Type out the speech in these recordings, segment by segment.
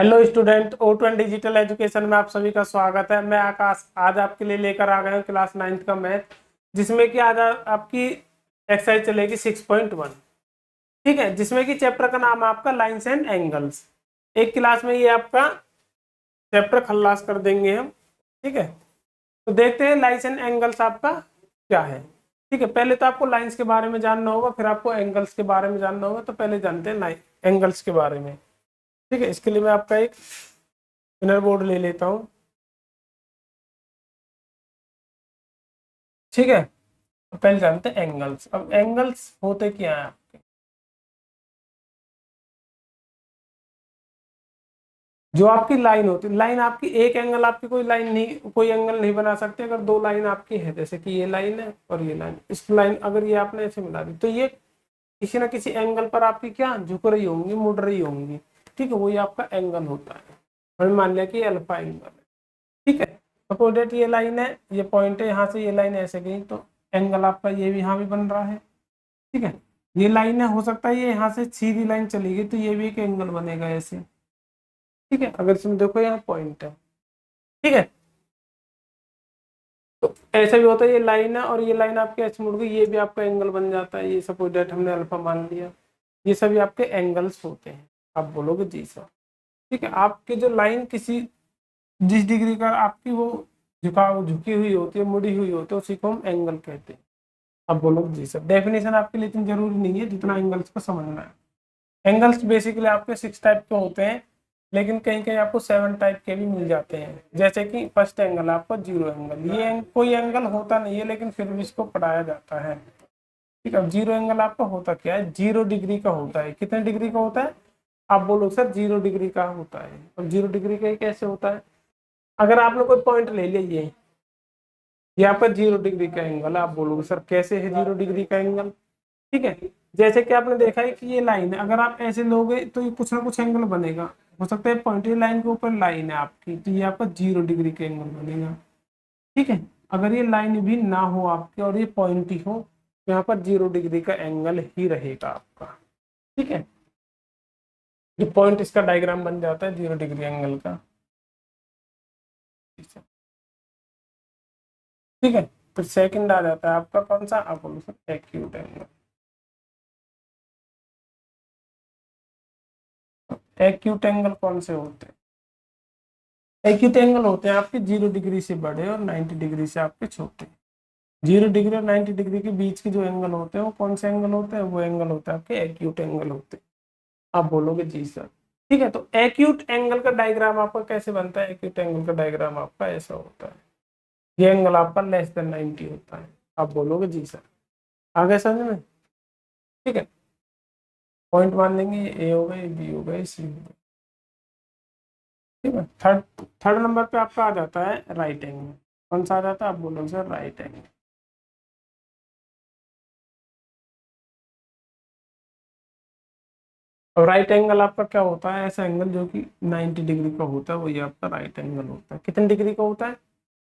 Hello student, O2 digital education में आप सभी का स्वागत है। मैं आकाश आज आपके लिए लेकर आ गया हूँ क्लास 9th का मैथ, जिसमें कि आज आपकी एक्सरसाइज चलेगी 6.1। ठीक है, जिसमें कि चैप्टर का नाम है आपका लाइंस एंड एंगल्स। एक क्लास में ये आपका चैप्टर खल्लास कर देंगे हम। ठीक है, तो देखते हैं लाइंस एंड एंगल्स आपका क्या है। ठीक है, पहले तो आपको लाइंस के बारे में जानना होगा, फिर आपको एंगल्स के बारे में जानना होगा। तो पहले जानते हैं लाइन एंगल्स के बारे में। ठीक है, इसके लिए मैं आपका एक इनर बोर्ड ले लेता हूँ। ठीक है, तो पहले जानते हैं एंगल्स। अब एंगल्स होते क्या है आपके, जो आपकी लाइन होती है। लाइन आपकी एक एंगल, आपकी कोई लाइन नहीं, कोई एंगल नहीं बना सकते अगर दो लाइन आपकी है। जैसे कि ये लाइन है और ये लाइन, इस लाइन अगर ये आपने ऐसे मिला दी तो ये किसी ना किसी एंगल पर आपकी क्या झुक रही होंगी, मुड़ रही होंगी। ठीक है, वही आपका एंगल होता है। हमने मान लिया कि अल्फा एंगल है। ठीक है, सपोज डेट ये लाइन है, ये पॉइंट है, यहाँ से ये लाइन ऐसे गई तो एंगल आपका ये भी यहाँ भी बन रहा है। ठीक है, ये लाइन है, हो सकता है ये यहाँ से सीधी लाइन चली गई तो ये भी एक एंगल बनेगा ऐसे। ठीक है, अगर इसमें देखो यहाँ पॉइंट है। ठीक है, तो ऐसा भी होता है, ये लाइन है और ये लाइन आपके ऐसे मुड़ गई, ये भी आपका एंगल बन जाता है। ये सपोज डेट हमने अल्फा मान लिया। ये सभी आपके एंगल्स होते हैं। आप बोलोगे जी सर। ठीक है, आपकी जो लाइन किसी जिस डिग्री का आपकी वो झुकाव झुकी हुई होती है, मुड़ी हुई होती है, उसी को हम एंगल कहते हैं। अब बोलोगे जी सर। डेफिनेशन आपके लिए इतनी जरूरी नहीं है जितना एंगल्स को समझना है। एंगल्स बेसिकली आपके 6 टाइप के होते हैं, लेकिन कहीं कहीं आपको 7 टाइप के भी मिल जाते हैं। जैसे कि फर्स्ट एंगल आपका जीरो एंगल। ये कोई एंगल होता नहीं है, लेकिन फिर भी इसको पढ़ाया जाता है। ठीक है, जीरो एंगल आपका होता क्या है, 0 डिग्री का होता है। कितने डिग्री का होता है, आप बोलो सर 0 डिग्री का होता है। और 0 डिग्री का कैसे होता है, अगर आपने कोई पॉइंट ले लिया, ये आपका 0 डिग्री का एंगल है। आप बोलोगे सर कैसे है 0 डिग्री का एंगल। ठीक है, जैसे कि आपने देखा है कि ये लाइन है, अगर आप ऐसे लोगे तो ये कुछ ना कुछ एंगल बनेगा। हो सकता है पॉइंटेड लाइन के ऊपर लाइन है आपकी, तो ये आपका 0 डिग्री का एंगल बनेगा। ठीक है, अगर ये लाइन भी ना हो आपकी और ये पॉइंट ही हो, तो यहाँ पर 0 डिग्री का एंगल ही रहेगा आपका। ठीक है, ये पॉइंट इसका डायग्राम बन जाता है 0 डिग्री एंगल का। ठीक है, फिर सेकंड आ जाता है आपका कौन सा, आप बोलो sir acute angle. Acute angle कौन से होते हैं, एक्यूट एंगल होते हैं आपके 0 डिग्री से बड़े और 90 डिग्री से आपके छोटे। 0 डिग्री और 90 डिग्री के बीच के जो एंगल होते हैं वो कौन से एंगल होते हैं, वो एंगल होते हैं आपके एक्यूट एंगल होते हैं। आप बोलोगे जी सर। ठीक है, तो एक्यूट एंगल का डायग्राम आपका कैसे बनता है, एक्यूट एंगल का डायग्राम आपका ऐसा होता है। ये एंगल आपका <90 होता है। आप बोलोगे जी सर। आगे समझ में। ठीक है, पॉइंट मान लेंगे, ये ए हो गए, बी हो गए, सी हो गए। ठीक है, थर्ड थर्ड नंबर पे आपका आ जाता है राइट एंगल। कौन सा आ जाता है, आप बोलोगे सर राइट एंगल। और राइट एंगल आपका क्या होता है, ऐसा एंगल जो कि 90 डिग्री का होता है, वही आपका राइट एंगल होता है। कितने डिग्री का होता है,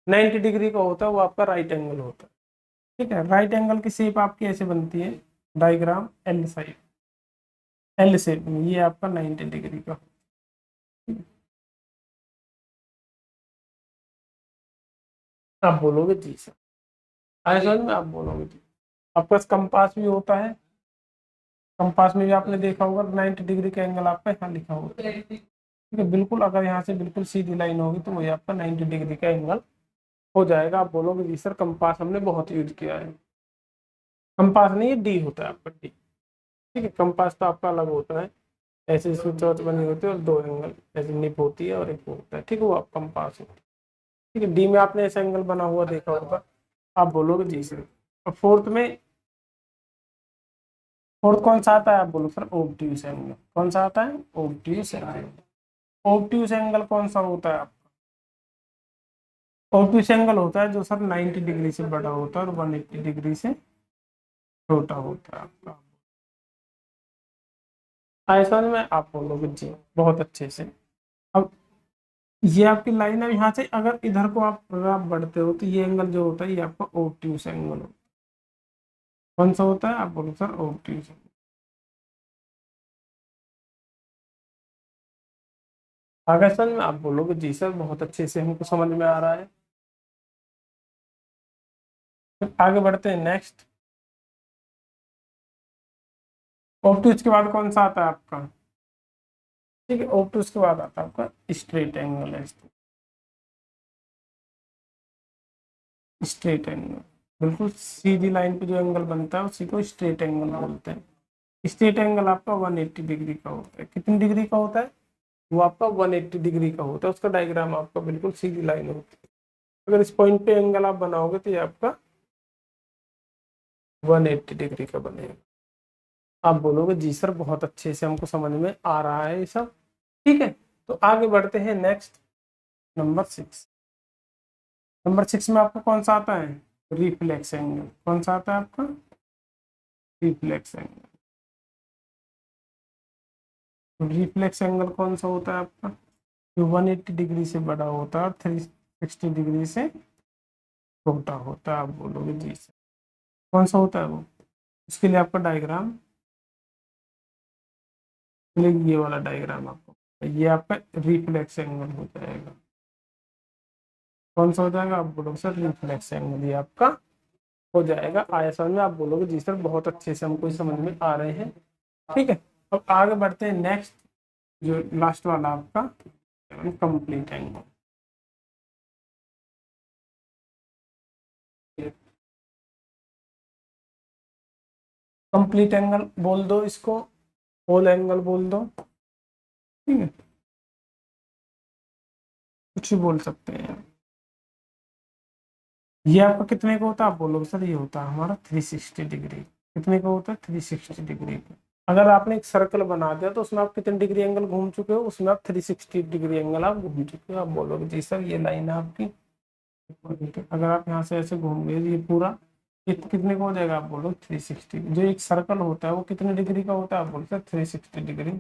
90 डिग्री का होता है, वो आपका राइट एंगल होता है। ठीक है, राइट एंगल की शेप आपकी ऐसे बनती है, diagram L side, L shape में। ये आपका 90 डिग्री का। आप बोलोगे जी सर। आए समझ में, आप बोलोगे जी। आपके पास कंपास भी होता है, कंपास में भी आपने देखा होगा 90 डिग्री का एंगल आपका यहाँ लिखा होगा। ठीक है, बिल्कुल अगर यहाँ से बिल्कुल सीधी लाइन होगी तो वही आपका 90 डिग्री का एंगल हो जाएगा। आप बोलोगे जी सर कंपास हमने बहुत यूज किया है। कंपास नहीं, ये डी होता है आपका, डी। ठीक है, कंपास तो आपका अलग होता है, ऐसे इसमें चौथ बनी होती है और दो एंगल ऐसे निप होती है और एक वो होता है। ठीक है, वो आप कंपास होता है। ठीक है, डी में आपने ऐसा एंगल बना हुआ देखा होगा। आप बोलोगे जी सर। और फोर्थ कौन सा आता है, आप बोलो सर ओब्ट्यूस एंगल। कौन सा आता है, ओब्ट्यूस एंगल। ओब्ट्यूस एंगल कौन सा होता है, ऑब्ट्यूस एंगल होता है जो सर 90 डिग्री से बड़ा होता है और 180 डिग्री से छोटा होता है आपका। ऐसा में आप बोलोगे जी बहुत अच्छे से। अब ये आपकी लाइन है, यहाँ से अगर इधर को आप बढ़ते हो तो ये एंगल जो होता है ये आपका ऑब्ट्यूस एंगल होता है। कौन सा होता है, आप बोलो सर ऑब्ट्यूस। आगे समझ में? आप बोलोगे जी सर बहुत अच्छे से हमको समझ में आ रहा है। फिर आगे बढ़ते हैं नेक्स्ट। ऑब्टूज के बाद कौन सा आता है आपका? ठीक है, ऑब्टूज के बाद आता है आपका स्ट्रेट एंगल है। स्ट्रेट एंगल बिल्कुल सीधी लाइन पे जो एंगल बनता है उसी को स्ट्रेट एंगल बोलते हैं। स्ट्रेट एंगल आपका 180 डिग्री का होता है। कितनी डिग्री का होता है? वो आपका 180 डिग्री का होता है। उसका डायग्राम आपका बिल्कुल सीधी लाइन होती है। अगर इस पॉइंट पे एंगल आप बनाओगे तो ये आपका 180 डिग्री का बनेगा। आप बोलोगे जी सर बहुत अच्छे से हमको समझ में आ रहा है ये सब। ठीक है, तो आगे बढ़ते हैं नेक्स्ट। नंबर 6। नंबर 6 में आपको कौन सा आता है? Reflex angle. कौन सा आता है आपका? Reflex angle. रिफ्लेक्स एंगल कौन सा होता है आपका? जो 180 डिग्री से बड़ा होता है और 360 डिग्री से छोटा होता है। आप बोलोगे जी सर कौन सा होता है वो? इसके लिए आपका डायग्राम, ये वाला डायग्राम आपको, ये आपका रिफ्लेक्स एंगल हो जाएगा। कौन सा हो जाएगा? आप बोलोगे सर रिफ्लेक्स एंगल, ये आपका हो जाएगा। आया समझ में? आप बोलोगे जी सर बहुत अच्छे से हमको समझ में आ रहे हैं। ठीक है, अब आगे बढ़ते हैं नेक्स्ट, जो लास्ट वाला आपका कंप्लीट एंगल। कंप्लीट एंगल बोल दो इसको, होल एंगल बोल दो। ठीक है, कुछ भी बोल सकते हैं। ये आपका कितने का होता है? आप बोलोगे सर ये होता है हमारा 360 डिग्री। कितने का होता है? 360 डिग्री का। अगर आपने एक सर्कल बना दिया तो उसमें आप कितने डिग्री एंगल घूम चुके हो? उसमें आप 360 डिग्री एंगल आप घूम चुके हो। आप बोलोगे जी सर ये लाइन है आपकी। अगर आप यहाँ से ऐसे घूम गए ये पूरा, कितने का हो जाएगा? आप बोलो 360। जो एक सर्कल होता है वो कितने डिग्री का होता है? आप बोलते हैं 360 डिग्री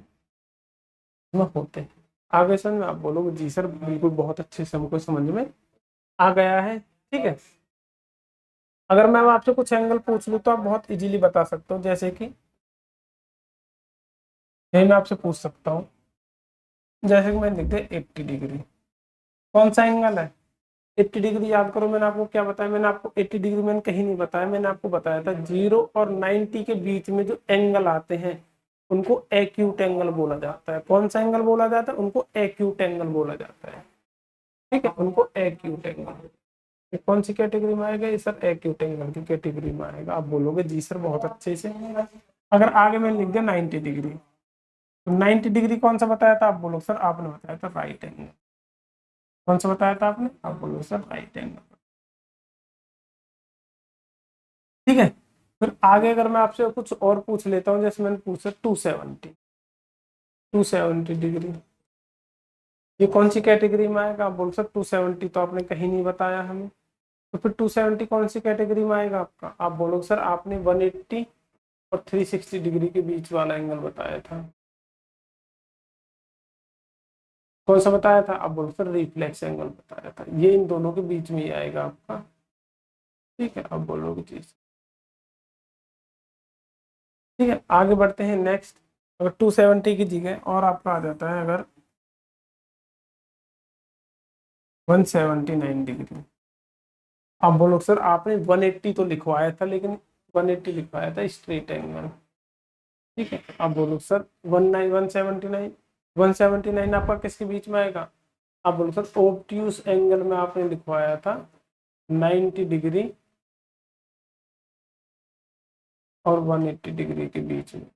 में होते हैं। आगे सर में आप बोलोगे जी सर बिल्कुल बहुत अच्छे से हमको समझ में आ गया है। ठीक है, अगर मैं आपसे कुछ एंगल पूछ लूँ तो आप बहुत इजीली बता सकते हो। जैसे कि यही मैं आपसे पूछ सकता हूँ, जैसे कि मैंने लिख दिया 80 डिग्री। कौन सा एंगल है? 80 डिग्री। याद करो मैंने आपको क्या बताया? मैंने आपको 80 डिग्री मैंने कहीं नहीं बताया। मैंने आपको बताया था 0 और 90 के बीच में जो एंगल आते हैं उनको एक्यूट एंगल बोला जाता है। कौन सा एंगल बोला जाता है? उनको एक्यूट एंगल बोला जाता है। ठीक है, उनको एक्यूट एंगल। ये कौन सी कैटेगरी में आएगा? ये सर एक्यूट एंगल की कैटेगरी में आएगा। आप बोलोगे जी सर बहुत अच्छे से। अगर आगे मैंने लिख दिया 90 डिग्री, तो 90 डिग्री कौन सा बताया था? आप बोलो सर आपने बताया था राइट एंगल। कौन सा बताया था आपने? आप बोलो सर राइट एंगल। ठीक है, फिर आगे अगर मैं आपसे कुछ और पूछ लेता हूँ, जैसे मैंने पूछा 270 डिग्री, ये कौन सी कैटेगरी में आएगा? आप बोल सर 270 तो आपने कहीं नहीं बताया हमें, तो फिर 270 कौन सी कैटेगरी में आएगा आपका? आप बोलोगे सर आपने 180 और 360 डिग्री के बीच वाला एंगल बताया था। कौन सा बताया था? आप बोलो सर रिफ्लेक्स एंगल बताया था। ये इन दोनों के बीच में ही आएगा आपका। ठीक है, अब बोलोगे चीज। ठीक है, आगे बढ़ते हैं नेक्स्ट। अगर 270 की जगह और आपका आ जाता है अगर 179 डिग्री, आप बोलो सर आपने 180 तो लिखवाया था लेकिन 180 लिखवाया था स्ट्रेट एंगल। ठीक है, आप बोलो सर 179 आपका किसके बीच में आएगा? आप बोलो सर ऑब्ट्यूस एंगल में आपने लिखवाया था 90 डिग्री और 180 डिग्री के बीच में।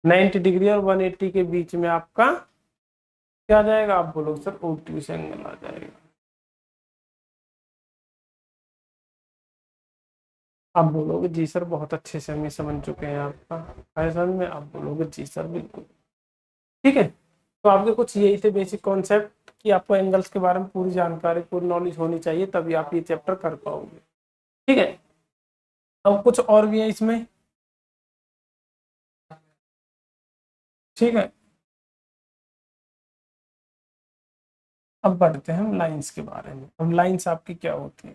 90 डिग्री और 180 के बीच में आपका क्या आ जाएगा? आप बोलो सर ऑब्ट्यूस एंगल आ जाएगा। आप बोलोगे जी सर बहुत अच्छे से हम ये समझ चुके हैं आपका ऐसा में। आप बोलोगे जी सर बिल्कुल। ठीक है, तो आपके कुछ यही थे बेसिक कॉन्सेप्ट कि आपको एंगल्स के बारे में पूरी जानकारी पूरी नॉलेज होनी चाहिए तभी आप ये चैप्टर कर पाओगे। ठीक है, अब कुछ और भी है इसमें। ठीक है, अब बढ़ते हैं हम लाइंस के बारे में। अब लाइंस आपकी क्या होती है?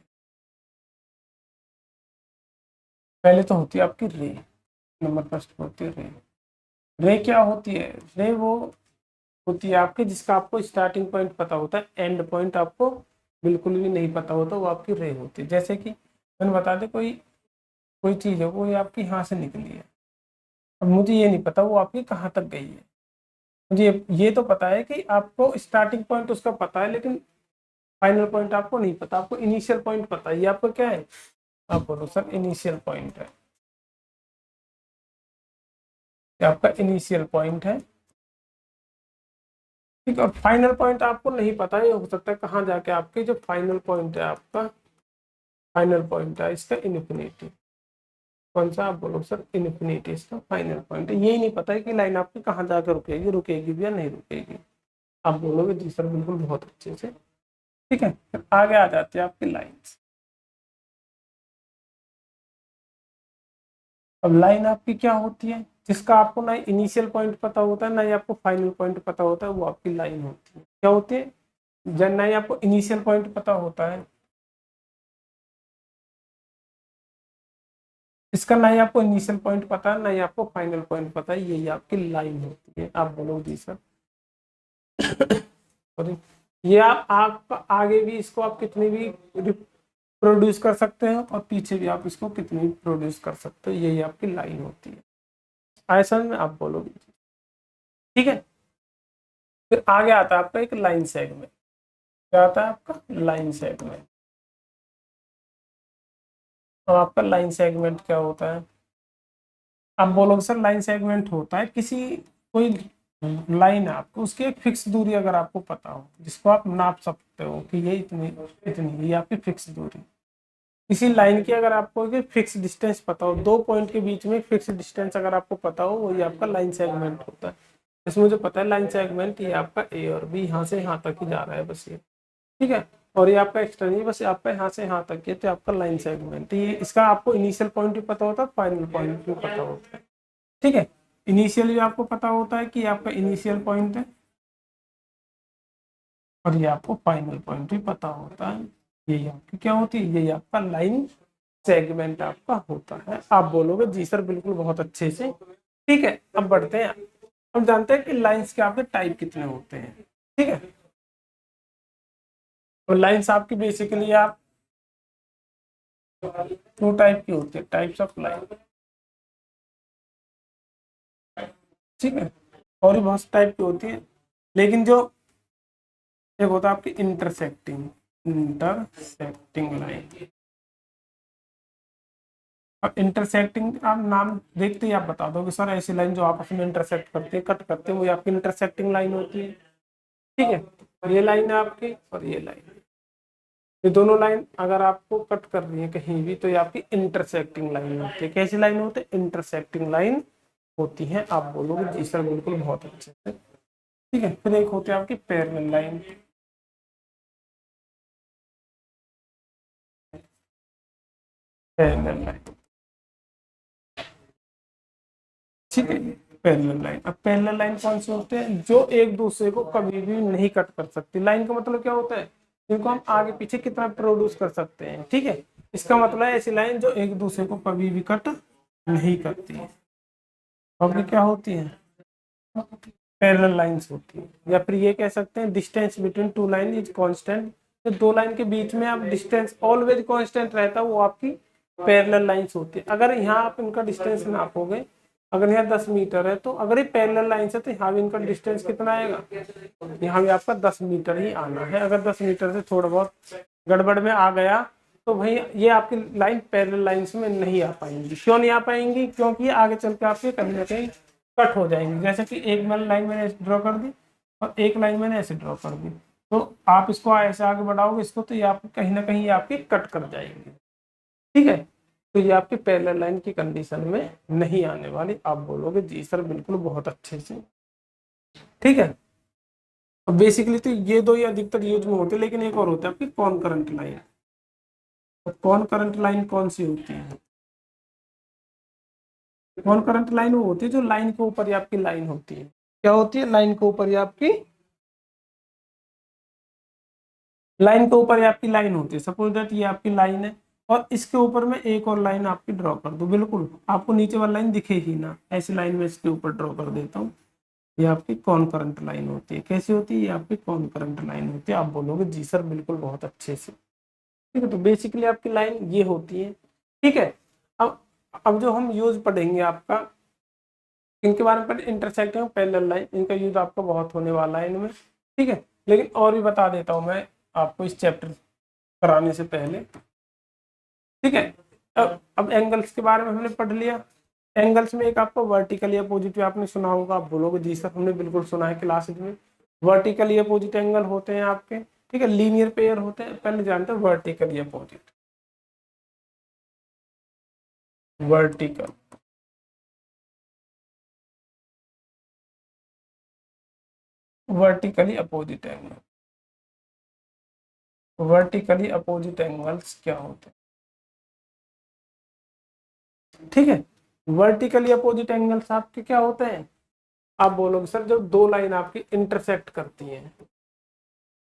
पहले तो होती है आपकी रे। नंबर फर्स्ट होती है रे। रे क्या होती है? रे वो होती है आपकी, जिसका आपको स्टार्टिंग पॉइंट पता होता है, एंड पॉइंट आपको बिल्कुल भी नहीं पता होता, वो आपकी रे होती है। जैसे कि मैंने बता दें, कोई कोई चीज़ है, वो ये आपकी यहाँ से निकली है, अब मुझे ये नहीं पता वो आपकी कहाँ तक गई है। मुझे ये तो पता है कि आपको स्टार्टिंग पॉइंट उसका पता है, लेकिन फाइनल पॉइंट आपको नहीं पता, आपको इनिशियल पॉइंट पता है। ये आपका क्या है, आप बोलो सर इनिशियल पॉइंट है, ये आपका इनिशियल पॉइंट है, ठीक है। और फाइनल पॉइंट आपको नहीं पता है, हो सकता है कहाँ जाके आपके जो फाइनल पॉइंट है, आपका फाइनल पॉइंट है इसका इन्फिनिटी। कौन सा, आप बोलो सर इन्फिनिटी इसका फाइनल पॉइंट है। यही नहीं पता है कि लाइन आपकी कहाँ जाकर रुकेगी, रुकेगी भी या नहीं रुकेगी। आप बोलोगे जी सर बिल्कुल बहुत अच्छे से, ठीक है। फिर आगे आ जाती है आपकी लाइन्स। अब लाइन आपकी क्या होती है, जिसका आपको ना इनिशियल पॉइंट पता होता है ना ही आपको फाइनल पॉइंट पता होता है, वो आपकी लाइन होती है। क्या होती है, जब ना ही आपको इनिशियल पॉइंट पता होता है, इसका ना ही आपको इनिशियल पॉइंट पता है ना ही आपको फाइनल पॉइंट पता है, यही आपकी लाइन होती है। आप बोलो जी सर सॉरी, ये आप आगे भी इसको आप कितनी भी प्रोड्यूस कर सकते हो और पीछे भी आप इसको कितनी भी प्रोड्यूस कर सकते हो, यही आपकी लाइन होती है। ऐसा में आप बोलोगे, ठीक है। फिर आगे आता है आपका एक लाइन सेगमेंट। क्या आता है आपका, लाइन सेगमेंट। और आपका लाइन सेगमेंट क्या होता है, आप बोलोगे सर लाइन सेगमेंट होता है किसी, कोई लाइन है आपको, उसकी एक फिक्स दूरी अगर आपको पता हो, जिसको आप नाप सकते हो कि ये इतनी इतनी, ये आपकी फिक्स दूरी। इसी लाइन की अगर आपको एक फिक्स डिस्टेंस पता हो, दो पॉइंट के बीच में फिक्स डिस्टेंस अगर आपको पता हो, वही आपका लाइन सेगमेंट होता है। इसमें मुझे पता है लाइन सेगमेंट ये आपका ए और बी यहाँ से यहाँ तक ही जा रहा है बस ये, ठीक है। और ये आपका एक्सट्रा नहीं, बस आपका यहाँ से यहाँ तक है, तो आपका लाइन सेगमेंट ये, इसका आपको इनिशियल पॉइंट भी पता होता है, फाइनल पॉइंट भी पता होता है, ठीक है। इनिशियल भी आपको पता होता है कि आपका इनिशियल पॉइंट है, और ये आपको फाइनल पॉइंट भी पता होता है। यही आपकी क्या होती है, यही आपका लाइन सेगमेंट आपका होता है। आप बोलोगे जी सर बिल्कुल बहुत अच्छे से, ठीक है। अब बढ़ते हैं, हम जानते हैं कि लाइंस के आपके टाइप कितने होते हैं, ठीक है। और लाइंस आपकी बेसिकली आप टू टाइप की होती है, टाइप्स ऑफ लाइन, ठीक है। और भी बहुत टाइप की होती है, लेकिन जो एक होता है आपकी इंटरसेक्टिंग लाइन। अब इंटरसेक्टिंग आप नाम देखते ही आप बता दो कि सर ऐसी लाइन जो आपस में इंटरसेक्ट करते हैं, कट करते हैं, वो आपकी इंटरसेक्टिंग लाइन होती है, ठीक है। और ये लाइन है आपकी, और ये लाइन, ये दोनों लाइन अगर आपको कट कर रही है कहीं भी, तो ये आपकी इंटरसेक्टिंग लाइन होती है। कैसी लाइन होती है, इंटरसेक्टिंग लाइन होती है। आप बोलोगे जी सर बिल्कुल बहुत अच्छे से, ठीक है। फिर एक होती है आपकी पैरेलल लाइन, पैरेलल लाइन, ठीक है। पैरेलल लाइन, अब पैरेलल लाइन कौन से होते हैं, जो एक दूसरे को कभी भी नहीं कट कर सकती। लाइन का मतलब क्या होता है, जिनको हम आगे पीछे कितना प्रोड्यूस कर सकते हैं, ठीक है। इसका मतलब है ऐसी लाइन जो एक दूसरे को कभी भी कट नहीं करती है, और क्या होती है, पैरेलल लाइंस होती है। या फिर ये कह सकते हैं distance between two line is constant, तो दो लाइन के बीच में आप डिस्टेंस ऑलवेज कांस्टेंट रहता है, वो आपकी पैरेलल लाइंस होती है। अगर यहाँ आप इनका डिस्टेंस नापोगे, अगर यहाँ 10 मीटर है, तो अगर ये पैरेलल लाइन है तो यहाँ भी इनका डिस्टेंस कितना आएगा, यहाँ भी आपका 10 मीटर ही आना है। अगर 10 मीटर से थोड़ा बहुत गड़बड़ में आ गया, तो भाई ये आपकी लाइन पैरेलल लाइंस में नहीं आ पाएंगी। क्यों नहीं आ पाएंगी, क्योंकि आगे चल के आपके कहीं ना कहीं कट हो जाएंगी। जैसे कि एक लाइन मैंने ड्रॉ कर दी और एक लाइन मैंने ऐसे ड्रॉ कर दी, तो आप इसको ऐसे आगे बढ़ाओगे इसको, तो ये आप कहीं ना कहीं आपकी कट कर जाएंगे, ठीक है। तो ये आपकी पैरेलल लाइन की कंडीशन में नहीं आने वाली। आप बोलोगे जी सर बिल्कुल बहुत अच्छे से, ठीक है। अब बेसिकली तो ये दो ही अधिकतर यूज में होते हैं, लेकिन एक और होता है आपकी कॉन करंट लाइन। तो कॉन करंट लाइन कौन सी होती है, कॉन करंट लाइन वो होती है जो लाइन के ऊपर ही आपकी लाइन होती है। क्या होती है, लाइन के ऊपर ही आपकी लाइन के ऊपर ही आपकी लाइन होती है। सपोज दैट ये आपकी लाइन है, और इसके ऊपर मैं एक और लाइन आपकी ड्रॉ कर दूं, बिल्कुल आपको नीचे वाली लाइन दिखे ही ना, ऐसी लाइन में इसके ऊपर ड्रॉ कर देता हूँ। ये आपकी कॉन्करेंट लाइन होती है। कैसी होती है? ये आपकी कॉन्करेंट लाइन होती है। आप बोलोगे जी सर बिल्कुल बहुत अच्छे से। ठीक है, तो बेसिकली आपकी लाइन ये होती है। ठीक है, अब जो हम यूज पढ़ेंगे आपका, इनके बारे में इंटरसेक्टिंग पैरेलल लाइन, इनका यूज आपका बहुत होने वाला है इनमें। ठीक है, लेकिन और भी बता देता हूँ मैं आपको इस चैप्टर कराने से पहले। ठीक है, अब एंगल्स के बारे में हमने पढ़ लिया। एंगल्स में एक आपको वर्टिकली अपोजिट आपने सुना होगा। आप बोलोगे जी सर हमने बिल्कुल सुना है क्लासेज में। वर्टिकली अपोजिट एंगल होते हैं आपके। ठीक है, लीनियर पेयर होते हैं। पहले जानते हैं vertically opposite. Vertical vertically opposite angle, vertically opposite angles क्या होते हैं? ठीक है, वर्टिकली अपोजिट एंगल्स आपके क्या होते हैं? आप बोलोगे सर जब दो लाइन आपकी इंटरसेक्ट करती हैं,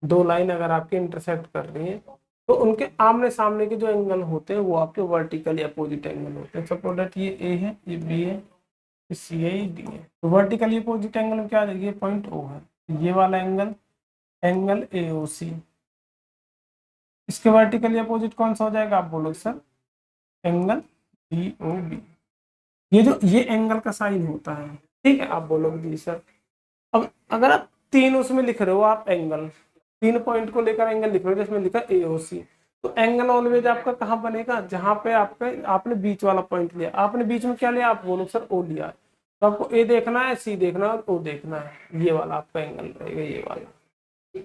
दो लाइन अगर आपकी इंटरसेक्ट कर रही है तो उनके आमने सामने के जो एंगल होते हैं वो आपके वर्टिकली अपोजिट एंगल होते हैं। सपोज दैट ये ए है, ये बी है, ये सी है, ये डी है। तो वर्टिकली अपोजिट एंगल में क्या आ जाएगी? पॉइंट ओ है, ये वाला एंगल, एंगल ए ओ सी। इसके वर्टिकली अपोजिट कौन सा हो जाएगा? आप बोलो sir angle D O B. ये एंगल का साइन होता है। ठीक है, आप बोलोगे जी सर। अब अगर आप तीन उसमें लिख रहे हो, आप एंगल तीन पॉइंट को लेकर एंगल लिख रहे हो, जिसमें लिखा ए ओ सी, तो एंगल ऑलवेज आपका कहाँ बनेगा? जहां पे आपने बीच वाला पॉइंट लिया। आपने बीच में क्या लिया? आप बोलो सर ओ लिया। तो आपको ए देखना है, सी देखना है और ओ देखना है। ये वाला आपका एंगल रहेगा, ये वाला।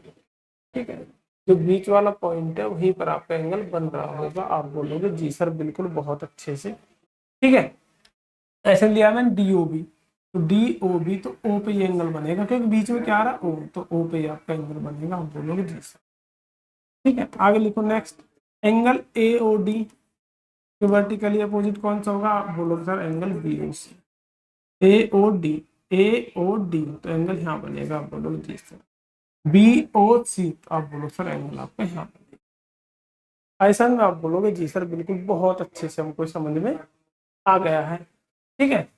ठीक है, जो बीच वाला पॉइंट है वहीं पर आपका एंगल बन रहा होगा। आप बोलोगे जी सर बिल्कुल बहुत अच्छे से। ठीक है, ऐसे लिया मैंने डीओबी, तो डीओबी तो ओ पे ये एंगल बनेगा, क्योंकि बीच में क्या आ रहा है? ओ, तो ओ पे आपका एंगल बनेगा। आप बोलोगे जी सर। ठीक है, आगे लिखो next. Angle A O D के वर्टिकली अपोजिट कौन सा होगा? आप बोलोगे sir angle B O C. A O D, A O D तो एंगल यहाँ बनेगा। आप बोलोगे जी सर। बी ओ सी तो आप बोलो सर एंगल आपका यहाँ बनेगा। ऐसा में आप बोलोगे जी सर बिल्कुल बहुत अच्छे से हमको समझ में आ गया है। ठीक है,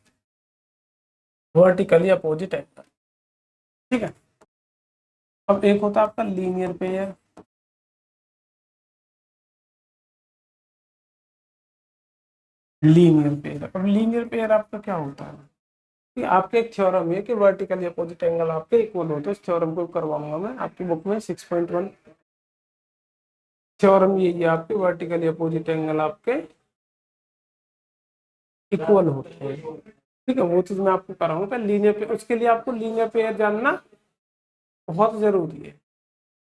वर्टिकली अपोजिट एंगल। ठीक है, अब एक होता है आपका लीनियर पेयर। लीनियर पेयर, अब लीनियर पेयर आपका क्या होता है कि आपके एक थ्योरम है कि वर्टिकली अपोजिट एंगल आपके इक्वल होते हैं। इस थ्योरम को करवाऊंगा मैं आपकी बुक में 6.1 थ्योरम। ये आपके वर्टिकली अपोजिट एंगल आपके इक्वल होते हैं। ठीक है, वो चीज मैं आपको कराऊंगा। लीनियर पेयर, उसके लिए आपको लीनियर पेयर जानना बहुत जरूरी है।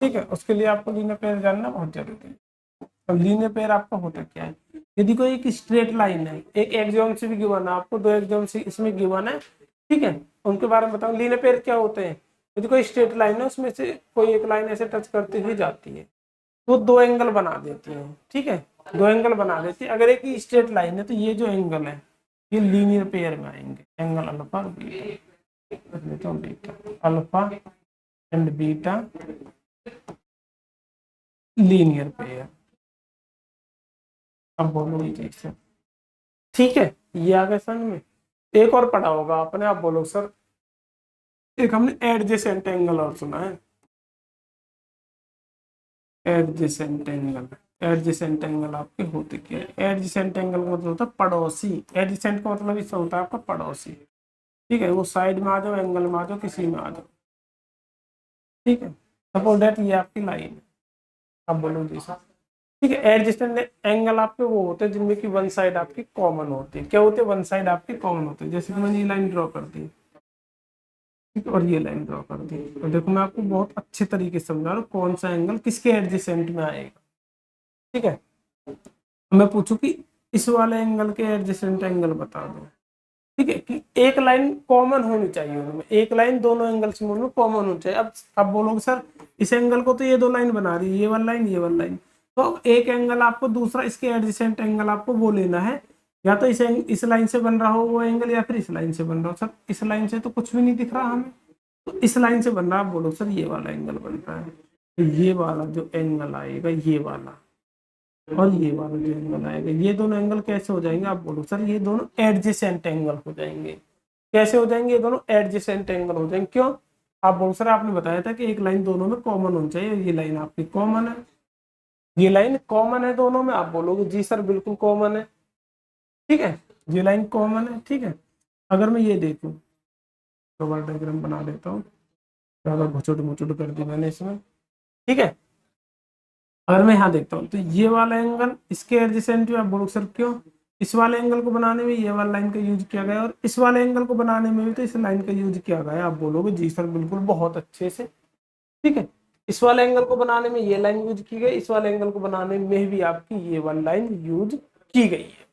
ठीक है, उसके लिए आपको लीनियर पेयर जानना बहुत जरूरी है। अब लीनियर पेयर आपका होता क्या है? यदि कोई एक स्ट्रेट लाइन है, एक एक्सियम से भी गिवन है, आपको दो एक्सियम से इसमें गिवन है। ठीक है, उनके बारे में बताऊं। लीनियर पेयर क्या होते हैं? यदि कोई स्ट्रेट लाइन है, उसमें से कोई एक लाइन ऐसे टच करती हुई जाती है तो दो एंगल बना देती है। ठीक है, दो एंगल बना देती है। अगर एक ही स्ट्रेट लाइन है तो ये जो एंगल है ये लीनियर पेयर में आएंगे। एंगल अल्फा और beta, alpha and beta linear pair. अब बोलो ये कैसे? ठीक है, ये आ गया समझ में। एक और पढ़ा होगा आपने। आप बोलो सर, एक हमने एडजेसेंट एंगल और सुना है। एडजेसेंट एंगल, एडजेसेंट एंगल आपके होते क्या है? एडजेसेंट एंगल का मतलब होता है पड़ोसी। एडजेसेंट का मतलब इससे होता है आपका पड़ोसी। ठीक है, वो साइड में आ जाओ, एंगल में आ जाओ, किसी में आ जाओ। ठीक है, सपोज दैट ये आपकी लाइन है। आप बोलो जी सर। ठीक है, एडजेसेंट एंगल आपके वो होते हैं जिनमें की वन साइड आपकी कॉमन होती है। क्या होते हैं? वन साइड आपकी कॉमन होती है। जैसे कि मैंने ये लाइन ड्रॉ कर दी, ठीक है, और ये लाइन ड्रॉ कर दी। तो देखो मैं आपको बहुत अच्छे तरीके से समझा रहा हूँ कौन सा एंगल किसके एडजेसेंट में आएगा। ठीक है, मैं पूछूं कि इस वाले एंगल के एडजेसेंट एंगल बता दो। ठीक है, कि एक लाइन कॉमन होनी चाहिए उनमें, एक लाइन दोनों एंगल्स में उनमें कॉमन होनी चाहिए। अब बोलोगे सर इस एंगल को तो ये दो लाइन बना रही है, ये वाला लाइन, ये वाला लाइन। तो एक एंगल आपको दूसरा इसके एडजेसेंट एंगल आपको वो लेना है। या तो इस लाइन से बन रहा हो वो एंगल, या फिर इस लाइन से बन रहा हो। सर इस लाइन से तो कुछ भी नहीं दिख रहा हमें, तो इस लाइन से बन रहा है। आप बोलो सर ये वाला एंगल बन रहा है। तो ये वाला जो एंगल आएगा, ये वाला और ये वाला जो एंगल आएगा, ये दोनों एंगल कैसे हो जाएंगे? आप बोलो सर ये दोनों एडजेसेंट एंगल हो जाएंगे। कैसे हो जाएंगे, ये दोनों एडजेसेंट एंगल हो जाएंगे। क्यों? आप बोलो सर आपने बताया था कि एक लाइन दोनों में कॉमन होनी चाहिए, ये लाइन आपकी कॉमन है, ये लाइन कॉमन है दोनों में। आप बोलोगे जी सर बिल्कुल कॉमन है, ठीक है, ये लाइन कॉमन है, ठीक है। अगर मैं ये देखूं, तो डायग्राम बना देता हूँ, ज्यादा घुचुट मुचुट कर दी मैंने इसमें, ठीक है। अगर मैं यहाँ देखता हूँ तो ये वाला एंगल इसके एडजेसेंट है। आप बोलो सर क्यों? इस वाले एंगल को बनाने में ये वाला लाइन का यूज किया गया, और इस वाले एंगल को बनाने में भी तो इस लाइन का यूज किया गया। आप बोलोगे जी सर बिल्कुल बहुत अच्छे से, ठीक है। इस वाले एंगल को बनाने में ये लाइन यूज की गई, इस वाले एंगल को बनाने में भी आपकी ये वाली लाइन यूज की गई है,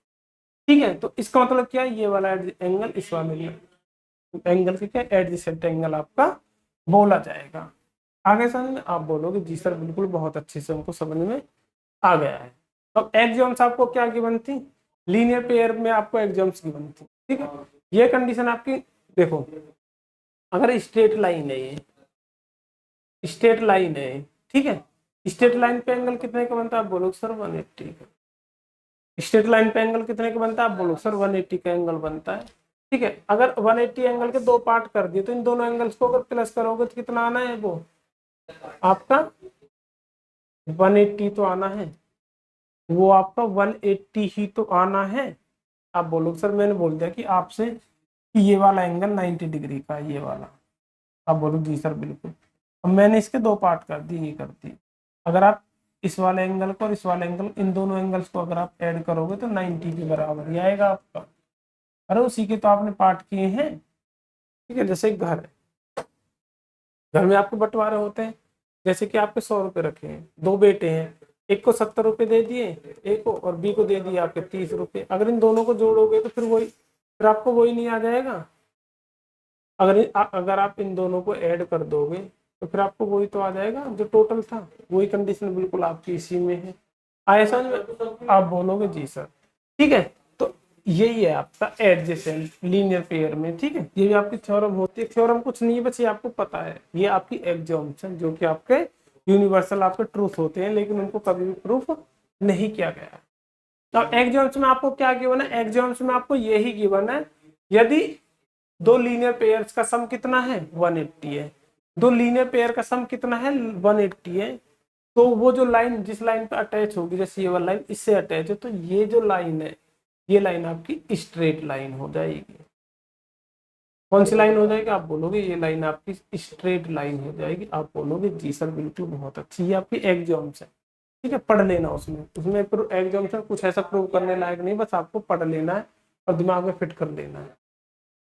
ठीक है। तो इसका मतलब क्या है, ये वाला एंगल इस वाले एंगल के क्या एडजेसेंट एंगल आपका बोला जाएगा। आगे समझ में? आप बोलोगे जी सर बिल्कुल बहुत अच्छे से हमको समझ में आ गया है। अब एग्जाम्स आपको क्या गिवन थी, लीनियर पेयर में आपको एग्जाम्स गिवन थी, ठीक है। ये कंडीशन आपकी देखो, अगर स्ट्रेट लाइन है, ये स्ट्रेट लाइन है, ठीक है, स्ट्रेट लाइन पे एंगल कितने का बनता है? आप बोलोगे सर 180 का। स्ट्रेट लाइन पे एंगल कितने का बनता है? आप बोलो सर 180 का एंगल बनता है, ठीक है। अगर 180 एंगल के दो पार्ट कर दिए तो इन दोनों एंगल्स को अगर प्लस करोगे तो कितना आना है, वो आपका 180 तो आना है, वो आपका 180 ही तो आना है। आप बोलो सर मैंने बोल दिया कि आपसे कि ये वाला एंगल 90 डिग्री का है, ये वाला। आप बोलो जी सर बिल्कुल। अब मैंने इसके दो पार्ट कर दिए, ये कर दिए। अगर आप इस वाले एंगल को और इस वाले एंगल, इन दोनों एंगल्स को अगर आप ऐड करोगे तो 90 के बराबर ही आएगा आपका। अरे उसी के तो आपने पार्ट किए हैं, ठीक है। जैसे एक घर है, घर में आपके बंटवारे होते हैं, जैसे कि आपके 100 रुपए रखे हैं, दो बेटे हैं, एक को 70 रुपए दे दिए, एक को, और बी को दे दिए आपके 30 रुपए। अगर इन दोनों को जोड़ोगे तो फिर आपको वही नहीं आ जाएगा। अगर आप इन दोनों को ऐड कर दोगे तो फिर आपको वही तो आ जाएगा जो टोटल था। वही कंडीशन बिल्कुल आपकी इसी में है। आया समझ में? आप बोलोगे जी सर, ठीक है। तो यही है आपका एडजेसेंट लीनियर पेयर में, ठीक है। ये भी आपकी थ्योरम होती है, थ्योरम कुछ नहीं है, बस ये आपको पता है, ये आपकी एग्जाम्स है जो कि आपके यूनिवर्सल आपके ट्रूथ होते हैं, लेकिन उनको कभी भी प्रूफ नहीं किया गया। तो एग्जाम्स में आपको क्या गिवन है, एग्जाम्स में आपको यही गिवन है, यदि दो लीनियर पेयर्स का सम कितना है 180 है, दो लीनियर पेयर का सम कितना है 180 है, तो वो जो लाइन जिस लाइन पे अटैच होगी, जैसे ये वाला लाइन इससे अटैच है, तो ये जो लाइन है, ये लाइन आपकी स्ट्रेट लाइन हो जाएगी। कौन सी लाइन हो जाएगी? आप बोलोगे ये लाइन आपकी स्ट्रेट लाइन हो जाएगी। आप बोलोगे जी सर बिल्कुल बहुत अच्छी, ये आपकी एग्जाम्स है, ठीक है। पढ़ लेना, उसमें उसमें एग्जाम्स में कुछ ऐसा प्रूव करने लायक नहीं, बस आपको पढ़ लेना है और दिमाग में फिट कर लेना है,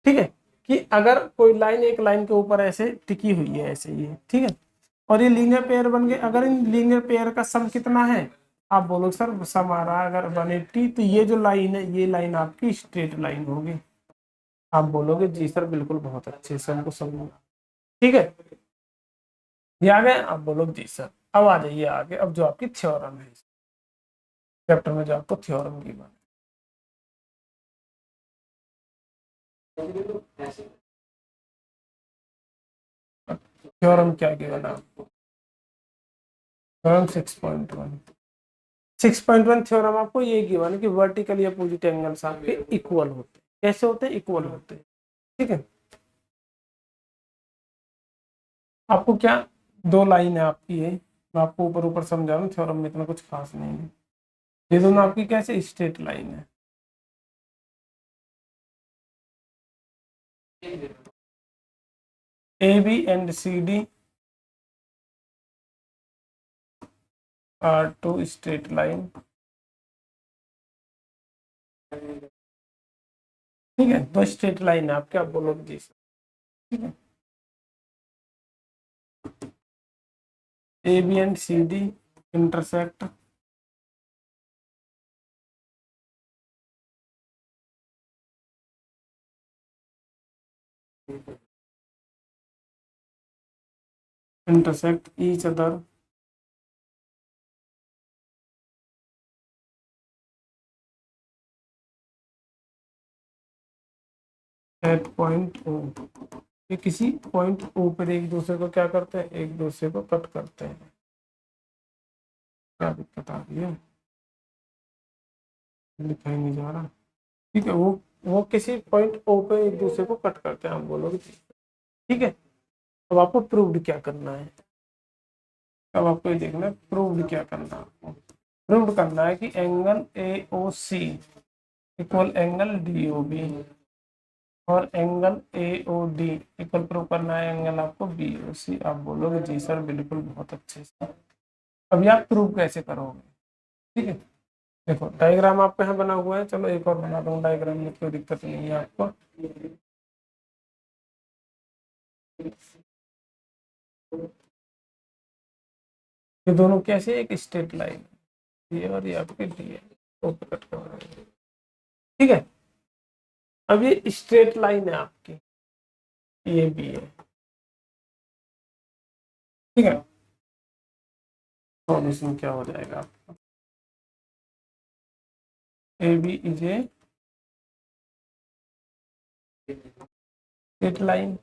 ठीक है। कि अगर कोई लाइन एक लाइन के ऊपर ऐसे टिकी हुई है, ऐसे ये, ठीक है, और ये लीनियर पेयर बन गए, अगर इन लीनियर पेयर का सम कितना है? आप बोलो सर सम आ रहा है अगर 180, तो ये जो लाइन है, ये लाइन आपकी स्ट्रेट लाइन होगी। आप बोलोगे जी सर बिल्कुल बहुत अच्छे से हमको समझ, ठीक है। ये आ गए? आप बोलोगे जी सर। अब आ जाइए आगे, अब जो आपकी थ्योरम है, चैप्टर में जो आपको थ्योरम की बात, थ्योरम क्या गिवन है आपको? थ्योरम 6.1, 6.1 थ्योरम आपको ये गिवन है कि वर्टिकली अपोजिट एंगल्स आपके इक्वल होते हैं। कैसे होते हैं? इक्वल होते हैं, ठीक है। आपको क्या, दो लाइन है आपकी है, मैं आपको ऊपर ऊपर समझा रहा हूँ, थ्योरम में इतना कुछ खास नहीं है। ये दोनों आपकी कैसे स्ट्रेट लाइन है, A B and C D are two straight line, ठीक है। दो स्ट्रेट लाइन है आपके, आप बोलोगे जी सर, ठीक है। A B and C D intersect each other at point O. ये किसी पॉइंट ओ पर एक दूसरे को क्या करते हैं, एक दूसरे को कट करते हैं। क्या दिक्कत आ रही है? लिखा ही नहीं जा रहा, ठीक है। वो वो किसी पॉइंट ओ पे एक दूसरे को कट करते हैं, आप बोलोगे ठीक है। अब आपको प्रूव्ड क्या करना है, अब आपको ये देखना है प्रूव्ड क्या करना है। आपको प्रूव्ड करना है कि angle A O C equal angle D O B और angle A O D equal prove करना है एंगल आपको बी ओ सी। आप बोलोगे जी सर बिल्कुल बहुत अच्छे से। अब ये आप प्रूव कैसे करोगे, ठीक है। देखो डायग्राम आपके यहाँ बना हुआ है, चलो एक और बना दूँ डायग्राम में, कोई दिक्कत नहीं है आपको। ये दोनों कैसे, एक स्ट्रेट लाइन, ये और ये आपके डी है, ओके कट कर, ठीक है। अब ये स्ट्रेट लाइन है आपकी, ये भी है, ठीक है। तो अब इसमें क्या हो जाएगा आपका, A B is a straight line,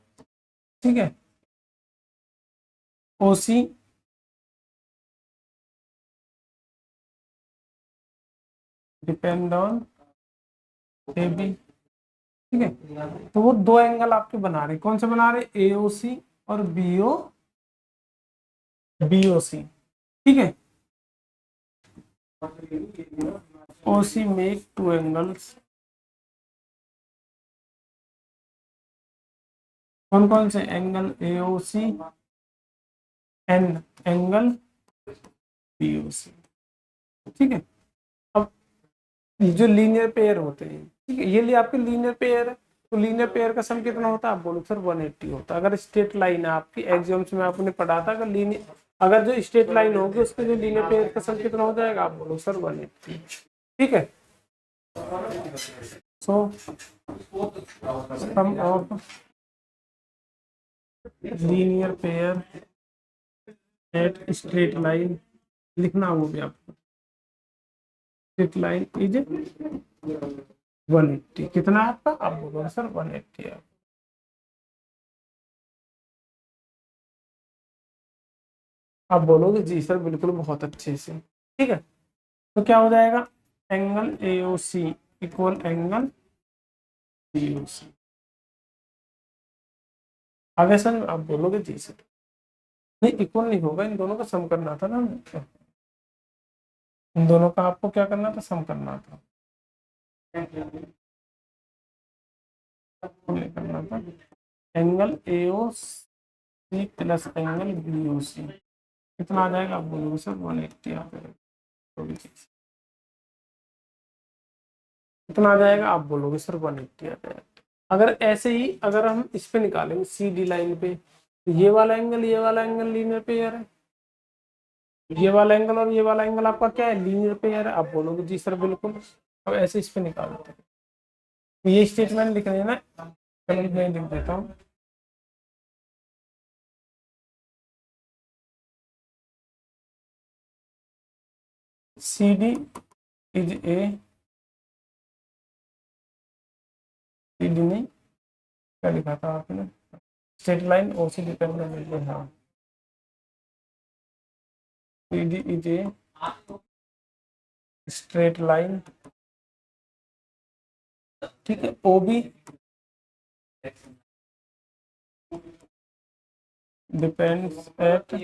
ठीक है। O C depend on A B, ठीक है। तो वो दो एंगल आपके बना रहे, कौन से बना रहे, ए ओ सी और बी ओ सी, ठीक है। O C make two angles, कौन कौन से angle, A O C and angle B O C, ठीक है। अब जो लीनियर पेयर होते हैं, ठीक है, ये लिए आपके लीनियर पेयर है, तो लीनियर पेयर का सम कितना होता है, आप बोलो सर 180 होता है। अगर स्ट्रेट लाइन है आपकी, एग्जाम्स में आपने पढ़ा था, अगर लीनियर, अगर जो स्ट्रेट लाइन होगी उसके जो लीनियर पेयर का सम कितना हो जाएगा, आप बोलो सर 180, ठीक है। So sum of linear pair at straight line, लिखना वो भी आपको, स्ट्रेट लाइन इज 180, कितना है आपका, आप बोलोगे सर 180 है। आप बोलोगे जी सर बिल्कुल बहुत अच्छे से, ठीक है। तो क्या हो जाएगा, angle A O C equal angle B O C, आगे सर आप बोलोगे जी सर, नहीं इक्वल नहीं होगा, इन दोनों का सम करना था ना, इन दोनों का आपको क्या करना था, सम करना था, नहीं करना था। Angle A O C plus angle B O C कितना आ जाएगा, आप बोलोगे सर 180 आ जाएगा, कितना आ जाएगा, आप बोलोगे सर 180 आ जाएगा। अगर ऐसे ही अगर हम इस पे निकालेंगे सी डी लाइन पे, तो ये वाला एंगल लीनियर पेयर है, ये वाला एंगल और ये वाला एंगल आपका क्या है, लीनियर पेयर है। आप बोलोगे जी सर बिल्कुल। अब ऐसे इस पे निकालते हैं, तो ये स्टेटमेंट लिख रहे हैं ना, चलो मैं लिख देता हूँ, C D is a, C D नहीं, क्या लिखा था आपने, straight line O C dependent है, हाँ, C D is a straight line, ठीक है। O B depends at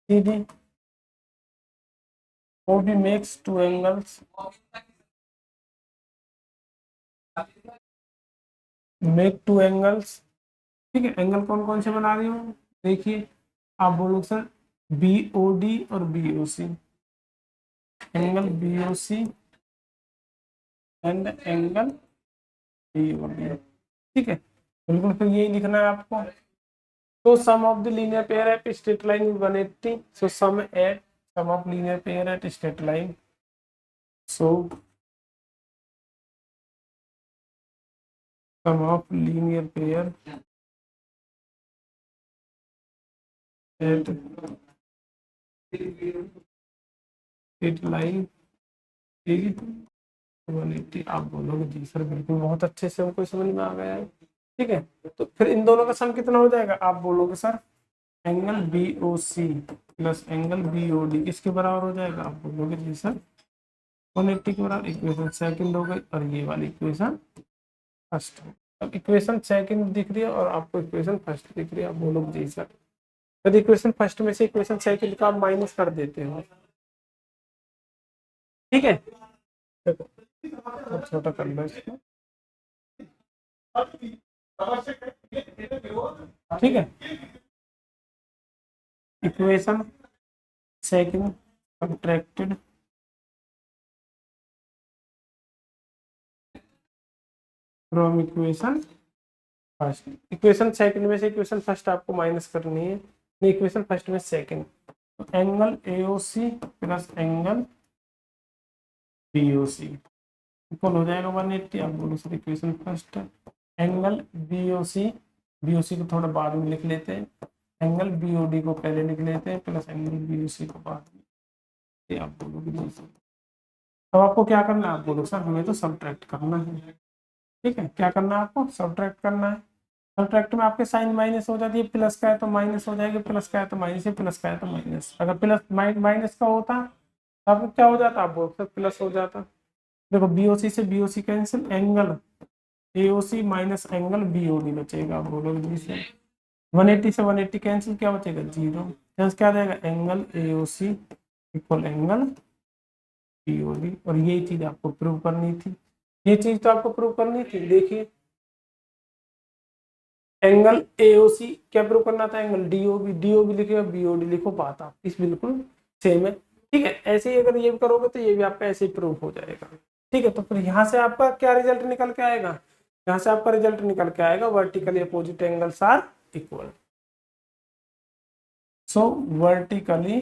C D, O B makes two angles, make two angles, ठीक है। एंगल कौन कौन से बना रही हूँ, देखिए, आप बोलो सर बी ओ डी और B O C, angle B O C and angle B O D, ठीक है। बिल्कुल फिर यही लिखना है आपको। तो sum of the linear pair at straight line 180, so sum of linear pair at straight line, so sum of linear pair at straight line is 180। आप बोलोगे जी सर बिल्कुल बहुत अच्छे से हमको समझ में आ गया है, ठीक है। तो फिर इन दोनों का सम कितना हो जाएगा, आप बोलोगे sir angle B O C plus angle B O D किसके बराबर हो जाएगा, आप बोलोगे जी सर 180 के बराबर इक्वेशन सेकंड हो गई और ये वाली इक्वेशन फर्स्ट हो। अब इक्वेशन सेकंड दिख रही है और आपको इक्वेशन फर्स्ट दिख रही है, आप बोलोगे जी सर यदि इक्वेशन फर्स्ट में से इक्वेशन सेकंड का आप माइनस कर देते हो, ठीक है, देखो थोड़ा छोटा कर लो इसको, ठीक है, equation second subtracted from equation first, equation second में से इक्वेशन फर्स्ट आपको माइनस करनी है, नहीं इक्वेशन फर्स्ट में सेकंड, तो angle AOC plus angle BOC equal हो जाएगा 180। आप बोलो sir equation first angle BOC, BOC को थोड़ा बाद में लिख लेते हैं, एंगल बीओडी को पहले लिख लेते हैं प्लस एंगल बीओसी को बाद में, ये आप बोलोगे जी सर। अब आपको क्या करना है, आप बोलो सर हमें तो सब्ट्रैक्ट करना है, ठीक है, क्या करना है आपको सब्ट्रैक्ट करना है। सब्ट्रैक्ट में आपके साइन माइनस हो जाती है, प्लस का है तो माइनस हो जाएगी, प्लस का है तो माइनस है, प्लस का है तो माइनस, अगर प्लस माइनस का होता तो आपको क्या हो जाता, आप बोल सर प्लस हो जाता। देखो बीओसी से BOC cancel, angle AOC minus angle BOD बचेगा, आप बोलोगे जी सर। 180 से 180 कैंसिल, क्या बचेगा 0, क्या आ जाएगा angle AOC equal angle BOD, और यही चीज आपको प्रूव करनी थी, ये चीज तो आपको प्रूव करनी थी। देखिए एंगल एओसी क्या प्रूव करना था, एंगल डीओबी, डीओबी लिखे बीओडी लिखो, बात आपकी बिल्कुल सेम है, ठीक है। ऐसे ही अगर ये भी करोगे तो ये भी आपका ऐसे ही प्रूव हो जाएगा, ठीक है। तो फिर यहाँ से आपका क्या रिजल्ट निकल के आएगा, यहाँ से आपका रिजल्ट निकल के आएगा vertically opposite angles are equal, so vertically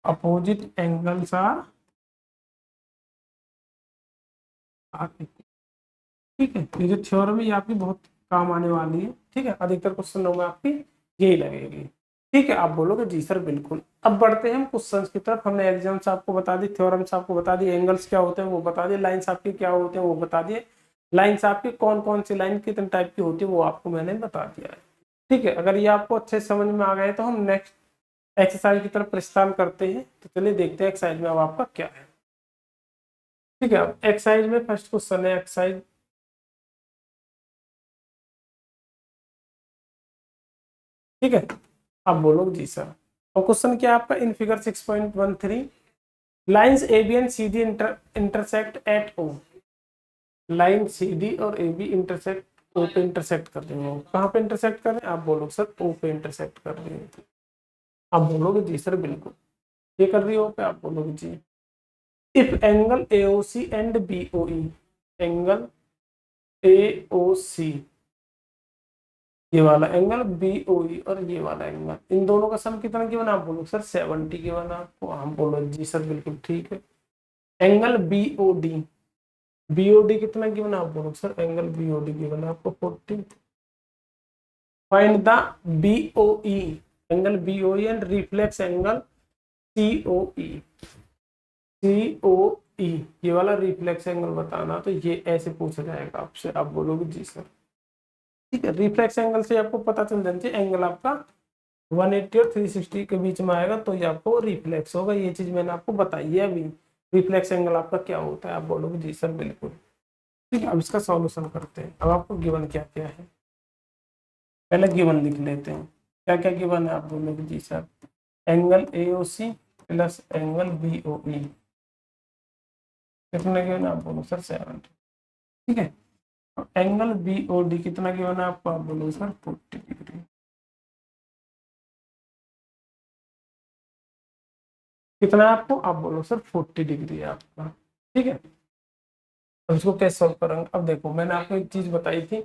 opposite angles are equal, ठीक है। ये जो थ्योरम है ये आपकी बहुत काम आने वाली है, ठीक है, अधिकतर क्वेश्चनों में आपकी यही लगेगी, ठीक है। आप बोलोगे जी सर बिल्कुल। अब बढ़ते हैं हम क्वेश्चंस की तरफ, हमने एग्जाम्स आपको बता दी, थ्योरम्स आपको बता दी, एंगल्स क्या होते हैं वो बता दिए, लाइंस आपकी क्या होते हैं वो बता दिए, लाइंस आपकी कौन कौन सी लाइन कितने टाइप की होती है वो आपको मैंने बता दिया है, ठीक है। अगर ये आपको अच्छे समझ में आ गए तो हम नेक्स्ट एक्सरसाइज की तरफ प्रस्थान करते हैं। तो चलिए देखते हैं एक्सरसाइज में अब आपका क्या है, ठीक है। अब एक्सरसाइज में फर्स्ट क्वेश्चन है एक्सरसाइज, ठीक है। आप बोलोगे जी सर। और क्वेश्चन क्या है आपका, in figure 6.13 lines A B and C D intersect at O, line C D और ए बी इंटरसेक्ट ओ पे इंटरसेक्ट कर रही हो, कहाँ पे इंटरसेक्ट कर रहे हैं, आप बोलोगे सर ओ पे इंटरसेक्ट कर रही है, आप बोलोगे जी सर बिल्कुल, ये कर रही हो पे, आप बोलोगे जी। If angle AOC and BOE, angle AOC ये वाला एंगल बीओई और ये वाला एंगल, इन दोनों का सम कितना की बना, आप बोलो सर 70 की बना, आपको हम बोलो जी सर बिल्कुल ठीक है। एंगल बीओडी, बीओडी कितना की बना, आप बोलो सर एंगल बीओडी की बना आपको 40। Find the BOE, angle BOE and reflex angle COE, COE ये वाला रिफ्लेक्स एंगल बताना, तो ये ऐसे पूछा जाएगा आपसे, आप बोलोगे जी सर, ठीक है। रिफ्लेक्स एंगल से आपको पता चल जाना चाहिए एंगल आपका 180 और 360 के बीच में आएगा तो ये आपको रिफ्लेक्स होगा, ये चीज मैंने आपको बताई है अभी, रिफ्लेक्स एंगल आपका क्या होता है, आप बोलोगे जी सर बिल्कुल, ठीक है। अब इसका सॉल्यूशन करते हैं। अब आपको गिवन क्या क्या है, पहले गिवन लिख लेते हैं, क्या क्या गिवन है, आप बोलोगे जी sir angle AOC plus angle BOE कितना गिवन है, आप बोलो सर 70, ठीक है। एंगल बीओडी कितना गिवन है आपको, आप बोलो सर 40 डिग्री, कितना है आपको, आप बोलो सर 40 डिग्री है आपका, ठीक है। अब इसको कैसे सॉल्व करेंगे, अब देखो मैंने आपको एक चीज बताई थी,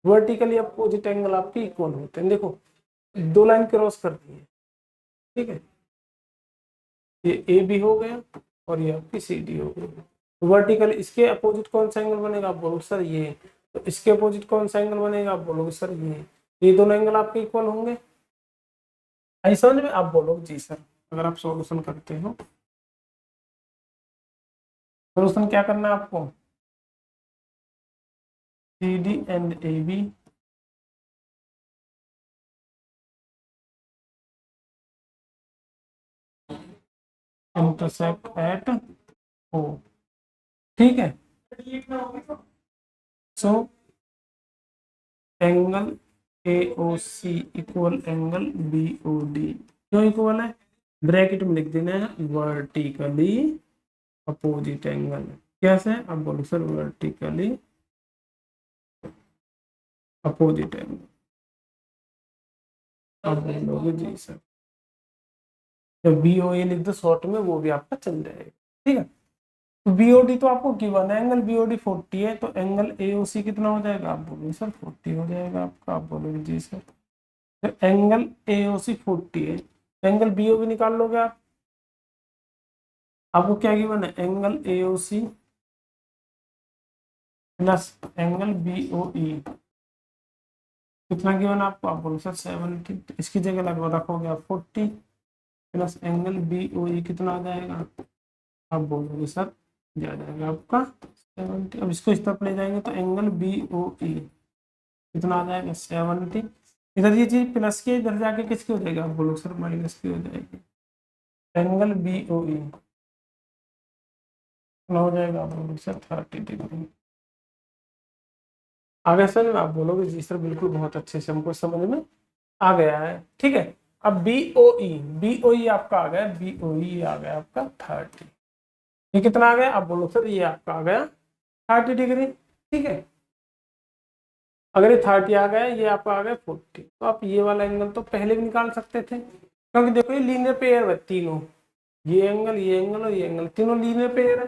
वर्टिकली अपोजिट एंगल आपके इक्वल होते हैं, देखो दो लाइन क्रॉस कर दी है, ठीक है, ये ए बी हो गया और ये आपकी सी डी हो गई, वर्टिकल इसके अपोजिट कौन सा एंगल बनेगा, आप बोलो सर ये, तो इसके अपोजिट कौन सा एंगल बनेगा, आप बोलोगे सर ये दोनों एंगल आपके इक्वल होंगे, आई समझ में, आप बोलोगे जी सर। अगर आप सॉल्यूशन करते हो, सॉल्यूशन क्या करना है आपको, C D and A B intersect at O, ठीक है। So angle AOC equal angle BOD, क्यों इक्वल है, ब्रैकेट में लिख देना है वर्टिकली अपोजिट एंगल। कैसे, अब बोलो सर वर्टिकली अपोजिट एंगल, अब बोलोगे जी सर, तो BOA लिख दो शॉर्ट में, वो भी आपका चल जाएगा, ठीक है। तो BOD तो आपको गिवन है, एंगल BOD 40 है, तो एंगल AOC कितना हो जाएगा, आप बोलोगे सर 40 हो जाएगा आपका, आप बोलोगे जी सर। तो एंगल AOC 40 है, एंगल BOB निकाल लोगे आप, आपको क्या गिवन है, angle AOC plus angle BOE कितना गिवन आपको, आप बोलो सर 70, तो इसकी जगह लगभग रखोगे आप 40 प्लस एंगल BOE कितना आ जाएगा, आप बोलोगे सर आ जाएगा आपका 70। अब इसको इस तरफ ले जाएंगे तो एंगल BOE कितना आ जाएगा 70, इधर ये चीज प्लस की इधर जाके किसकी हो जाएगी, आप बोलो सर माइनस की हो जाएगी, एंगल BOE कितना हो जाएगा, आप बोलोगे सर 30 डिग्री। आगे सर आप बोलोगे जी सर बिल्कुल बहुत अच्छे से हमको समझ में आ गया है, ठीक है। अब BOE आपका आ गया, BOE आ गया आपका 30, ये कितना आ गया, आप बोलो सर ये आपका आ गया 30 डिग्री, ठीक है। अगर ये 30 आ गया, ये आपका आ गया 40, तो आप ये वाला एंगल तो पहले भी निकाल सकते थे, क्योंकि देखो ये लीनियर पेयर है तीनों, ये एंगल और ये एंगल तीनों लीनियर पेयर है,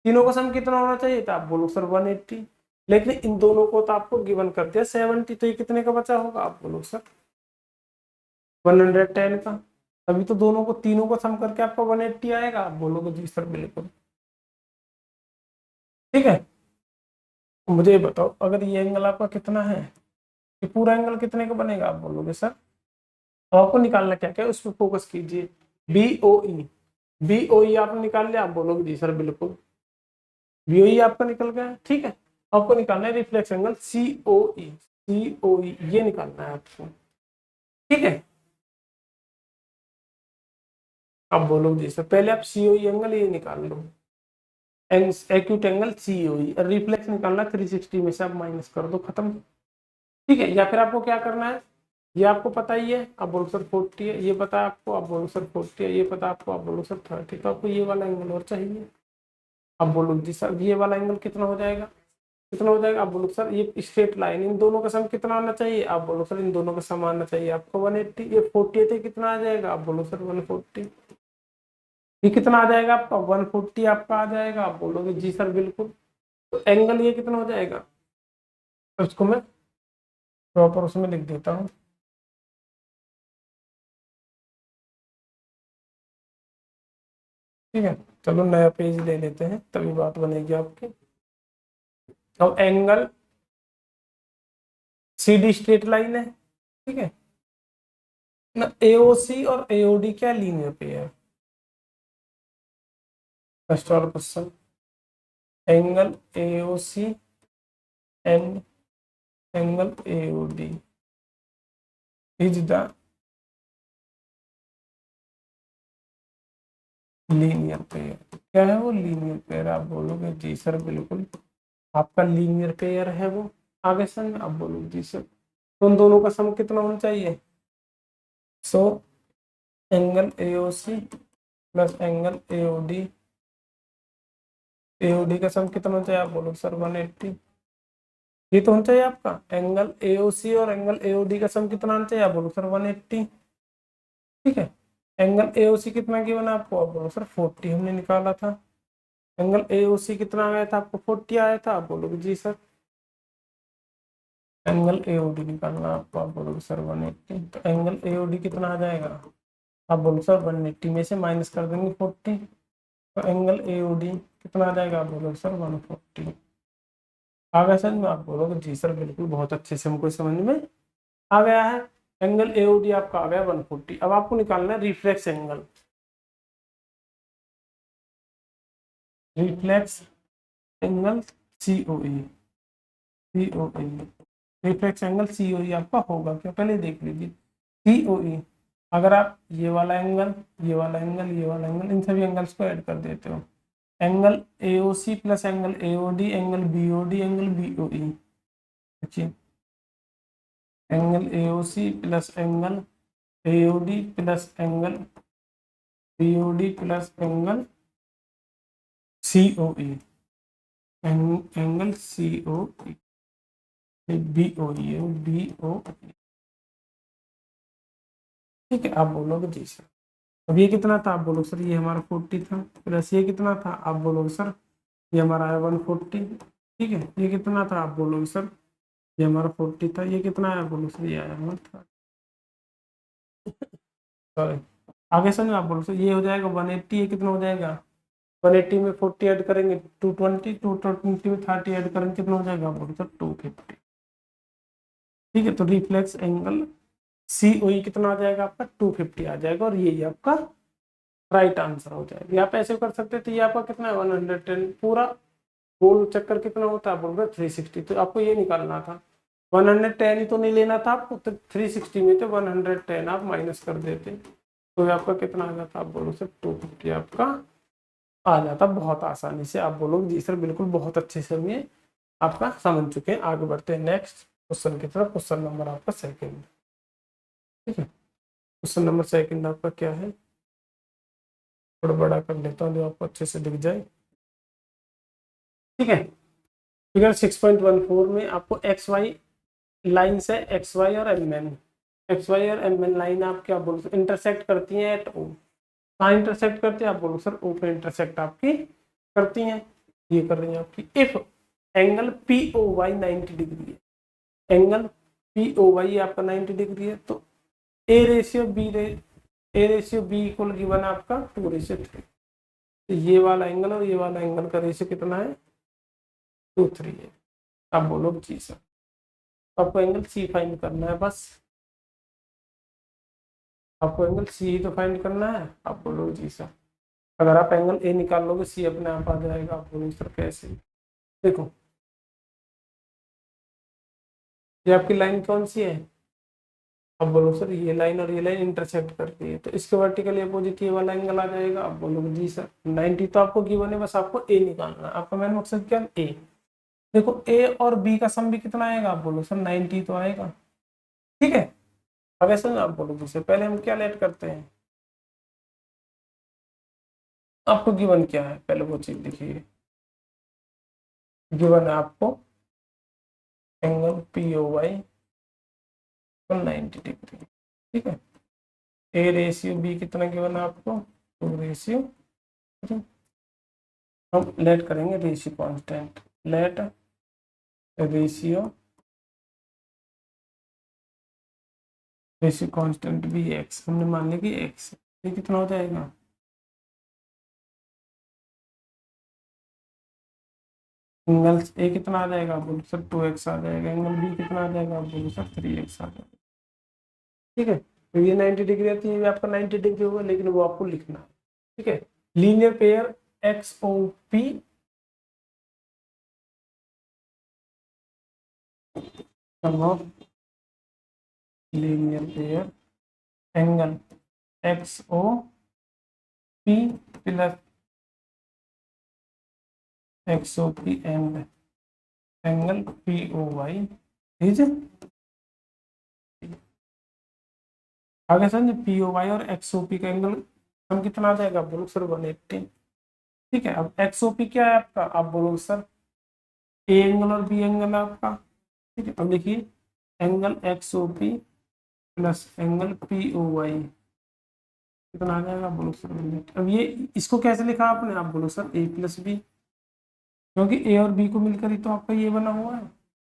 तीनों का सम कितना होना चाहिए था, आप बोलो सर 180, लेकिन इन दोनों को तो आपको गिवन कर दिया 70, तो ये कितने का बचा होगा, आप बोलो सर 110 का, तभी तो दोनों को तीनों को सम करके आपका 180 आएगा, आप बोलोगे जी सर बिल्कुल, ठीक है। तो मुझे बताओ अगर ये एंगल आपका कितना है, ये पूरा एंगल कितने का बनेगा, आप बोलोगे सर, तो आपको निकालना क्या क्या है उस पर फोकस कीजिए, BOE आपने निकाल लिया, आप बोलोगे जी सर बिल्कुल, BOE आपका निकल गया, ठीक है। आपको निकालना है रिफ्लेक्स एंगल COE ये निकालना है आपको, ठीक है। आप बोलोगे जी सर, पहले आप COE एंगल ये निकाल लो, एक्यूट एंगल COE, रिफ्लेक्स निकालना 360 में से आप माइनस कर दो, खत्म, ठीक है। या फिर आपको क्या करना है, ये आपको पता ही है, आप बोलो सर 40 है, ये पता है आपको, आप बोलो सर 40 है, ये पता है आपको, आप बोलो सर 30, तो आपको ये वाला एंगल और चाहिए, आप बोलो जी सर ये वाला एंगल कितना हो जाएगा, कितना हो जाएगा, आप बोलो सर ये स्ट्रेट लाइन इन दोनों का सम कितना आना चाहिए, आप बोलो सर इन दोनों का सम आना चाहिए आपको 180, ये 40 थे कितना आ जाएगा, आप बोलो सर 140, ये कितना आ जाएगा आपका 140 आपका आ जाएगा, आप बोलोगे जी सर बिल्कुल, तो एंगल ये कितना हो जाएगा, उसको मैं प्रॉपर उसमें लिख देता हूँ, ठीक है। चलो नया पेज ले लेते हैं तभी बात बनेगी आपकी। अब एंगल CD स्ट्रेट लाइन है, ठीक है ना, AOC और AOD क्या लीनियर पेयर, फर्स्ट वाला question, angle AOC and angle AOD is the linear pair, क्या है वो लीनियर पेयर, आप बोलोगे जी सर बिल्कुल आपका लीनियर पेयर है वो, आगे सर आप बोलोगे जी सर, तो उन दोनों का सम कितना होना चाहिए, सो angle AOC plus angle AOD का सम कितना होना चाहिए, आप बोलो सर 180, ये तो होना चाहिए आपका एंगल AOC और एंगल AOD का सम कितना होना चाहिए, आप बोलो सर 180, ठीक है। एंगल AOC कितना गिवन है आपको, आप बोलो सर 40 हमने निकाला था, एंगल AOC कितना आया था आपको 40 आया था, आप बोलोगे जी सर, एंगल AOD निकालना आपको, आप बोलोगे सर 180, तो एंगल AOD कितना आ जाएगा, आप बोलो सर 180 में से माइनस कर देंगे 40, तो एंगल AOD कितना आ जाएगा, आप बोलोगे सर 140, आ गया सर, आप बोलोगे जी सर बिल्कुल बहुत अच्छे से हमको समझ में आ गया है, एंगल AOD आपका आ गया 140। अब आपको निकालना है reflex angle, reflex angle COE, reflex angle COE आपका होगा क्या, पहले देख लीजिए COE अगर आप ये वाला एंगल, ये वाला एंगल, ये वाला एंगल, इन सभी एंगल्स को ऐड कर देते हो, angle AOC plus angle AOD, angle BOD, angle BOE, देखिए angle AOC plus angle AOD plus angle BOD plus angle COE, angle COE, BOE, BOE। ठीक है, आप बोलोगे जी सर। अब ये कितना था, आप बोलोगे सर ये हमारा 40 था, प्लस ये कितना था, आप बोलोगे सर ये हमारा है 140। ठीक है, ये कितना था, आप बोलोगे सर ये हमारा 40 था, ये कितना है, आप बोलोगे सर ये आया हमारा, सॉरी आगे समझो, आप बोलो सर ये हो जाएगा 180, ये कितना हो जाएगा 180 में 40 ऐड करेंगे 220, 220 में 30 ऐड करेंगे कितना हो जाएगा, आप बोलो सर 250। ठीक है, तो रिफ्लेक्स एंगल COE कितना आ जाएगा आपका 250 आ जाएगा, और यही आपका राइट आंसर हो जाएगा। आप ऐसे कर सकते थे, ये आपका कितना है 110, पूरा गोल चक्कर कितना होता है, बोल रहे 360, तो आपको ये निकालना था 110 ही तो नहीं लेना था आपको, तो 360 में तो 110 आप माइनस कर देते, तो आपका कितना आ जाता, आप बोलो सर 250 आपका आ जाता बहुत आसानी से। आप बोलोगे जी सर बिल्कुल बहुत अच्छे से हम ये आपका समझ चुके हैं। आगे बढ़ते हैं नेक्स्ट क्वेश्चन की तरफ। क्वेश्चन नंबर आपका सेकंड, ठीक है, क्वेश्चन नंबर सेकंड आपका क्या है, थोड़ा बड़ा कर लेता हूँ जो आपको अच्छे से दिख जाए। ठीक है, फिगर 6.14 में आपको XY लाइन से XY और MN, XY और MN लाइन आप क्या बोलो इंटरसेक्ट करती हैं एट O, कहाँ इंटरसेक्ट करती है, आप बोलो सर O पे इंटरसेक्ट आपकी करती हैं, ये कर रही है आपकी। इफ एंगल POY 90 डिग्री है, एंगल POY आपका 90 डिग्री है, तो A ratio B equal given आपका 2:3, तो ये वाला एंगल और ये वाला एंगल का रेशियो कितना है 2:3 है। आप बोलो जी सर, आपको एंगल C फाइंड करना है, बस आपको एंगल C ही तो फाइंड करना है। आप बोलो जी सर, अगर आप एंगल A निकाल लोगे C अपने आप आ जाएगा। आप बोलो सर कैसे, देखो ये आपकी लाइन कौन सी है, अब बोलो सर ये लाइन और ये लाइन इंटरसेक्ट करती है, तो इसके वर्टिकली अपोजिट ये वाला एंगल आ जाएगा। आप बोलोगे जी सर 90 तो आपको गिवन है, बस आपको A निकालना है, आपका मेन मकसद क्या है A। देखो A और B का सम भी कितना आएगा, आप बोलो सर 90 तो आएगा। ठीक है, अब ऐसा आप बोलोगे सर पहले हम क्या लेट करते हैं, आपको गिवन क्या है पहले वो चीज लिखिए। गिवन है आपको एंगल POY 90 डिग्री। ठीक है, A रेशियो B कितना गिवन है आपको 2:3। हम लेट करेंगे ratio constant, let ratio constant भी x, हमने मान लिया कि x, ये कितना हो जाएगा एंगल A कितना आ जाएगा, आप बोलो सर 2x आ जाएगा, एंगल B कितना आ जाएगा, आप बोलो सर 3x आ जाएगा। ठीक है, तो ये 90 डिग्री आती है, ये आपका 90 डिग्री होगा, लेकिन वो आपको लिखना है। ठीक है, linear pair XOP linear pair angle XOP plus XOP and angle POY। ठीक है, आगे समझे POY और XOP का एंगल हम कितना आ जाएगा, आप बोलो सर 180। ठीक है, अब XOP क्या है आपका, आप बोलो सर A एंगल और B एंगल आपका। ठीक है, अब देखिए angle XOP plus angle POY कितना आ जाएगा, आप बोलो सर 180। अब ये इसको कैसे लिखा आपने, आप बोलो सर A प्लस B, क्योंकि A और B को मिलकर ही तो आपका ये बना हुआ है।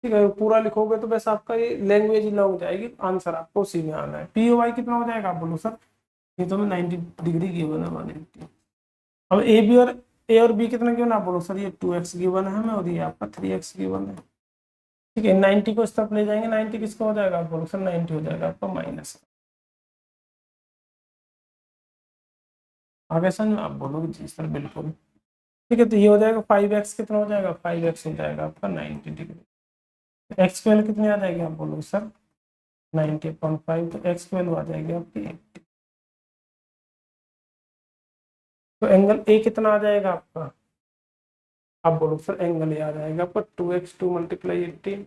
ठीक है, पूरा लिखोगे तो बस आपका ये लैंग्वेज लग हो जाएगी, आंसर आपको उसी में आना है। POY कितना हो जाएगा, आप बोलो सर ये तो मैं 90 डिग्री गिवन है 180। अब ए और बी कितना गिवन, आप बोलो सर ये 2x गिवन है हमें, और ये आपका 3x गिवन है। ठीक है, 90 को इस तरफ ले जाएंगे, 90 किसका हो जाएगा, आप बोलो सर 90 हो जाएगा आपका माइनस। आगे समझ में, आप बोलोगे जी सर बिल्कुल। ठीक है, तो ये हो जाएगा 5x, कितना हो जाएगा 5x हो जाएगा आपका 90 डिग्री। एक्स की वैल्यू कितनी आ जाएगी, आप बोलोगे सर 90/5, तो एक्स की वैल्यू आ जाएगी आपकी 80। तो एंगल ए कितना आ जाएगा आपका, आप बोलो सर एंगल ए आ जाएगा आपका 2x 2 मल्टीप्लाई 18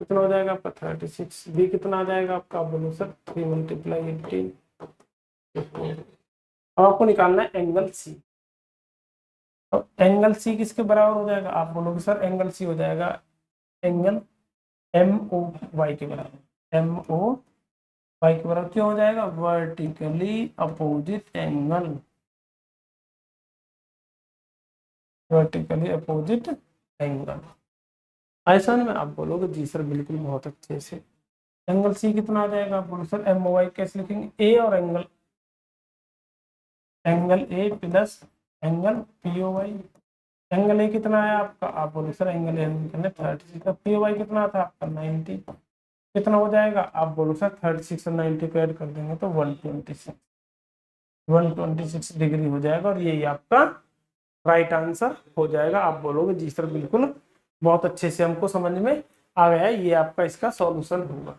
कितना हो जाएगा आपका 36। बी कितना आ जाएगा आपका, आप बोलो सर 3 मल्टीप्लाई 18। अब आपको निकालना है एंगल सी। तो एंगल सी किसके बराबर हो जाएगा, आप बोलोगे सर एंगल सी हो जाएगा एंगल एम ओ वाई के बराबर। एम ओ वाई के बराबर क्यों हो जाएगा, vertically opposite angle, vertically opposite angle. ऐसा में आप बोलोगे जी सर बिल्कुल बहुत अच्छे से। एंगल सी कितना आ जाएगा, आप बोलो सर एम ओ वाई कैसे लिखेंगे, ए और angle, angle A plus angle P O Y. Angle A कितना है आपका, आप बोलो सर एंगल ए निकालने 36, पी ओ वाई कितना था आपका 90, कितना हो जाएगा, आप बोलो सर 36 और 90 को ऐड कर देंगे तो 126 डिग्री हो जाएगा और यही आपका राइट आंसर हो जाएगा। आप बोलोगे जी सर बिल्कुल बहुत अच्छे से हमको समझ में आ गया है, ये आपका इसका सॉल्यूशन होगा।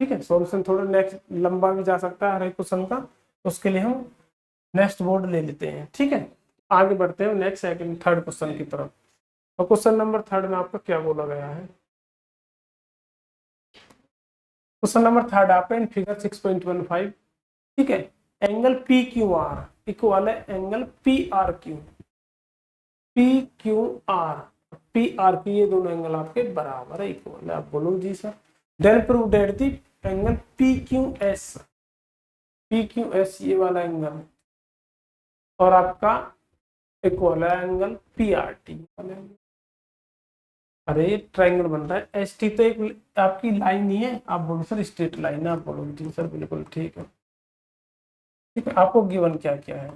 ठीक है, सॉल्यूशन थोड़ा नेक्स्ट लंबा भी जा सकता है हर एक क्वेश्चन का, उसके लिए हम नेक्स्ट बोर्ड ले लेते हैं। ठीक है, आगे बढ़ते हैं नेक्स्ट सेकंड थर्ड क्वेश्चन की तरफ। और क्वेश्चन नंबर थर्ड में आपका क्या बोला गया है, क्वेश्चन नंबर थर्ड आपका इन फिगर 6.15। ठीक है, angle P Q R equal है angle P R Q, P Q R P R Q ये दोनों एंगल आपके बराबर है, इक्वल है। आप बोलो जी sir then prove that the angle P Q S, P Q S ये वाला एंगल और आपका इक्वल है एंगल पी आर टी। अरे ट्रायंगल बन रहा है, एस टी तो एक आपकी लाइन ही है, आप बोलो सर स्ट्रेट लाइन है, आप बोलो जी सर बिल्कुल ठीक है। ठीक है, आपको गिवन क्या क्या है,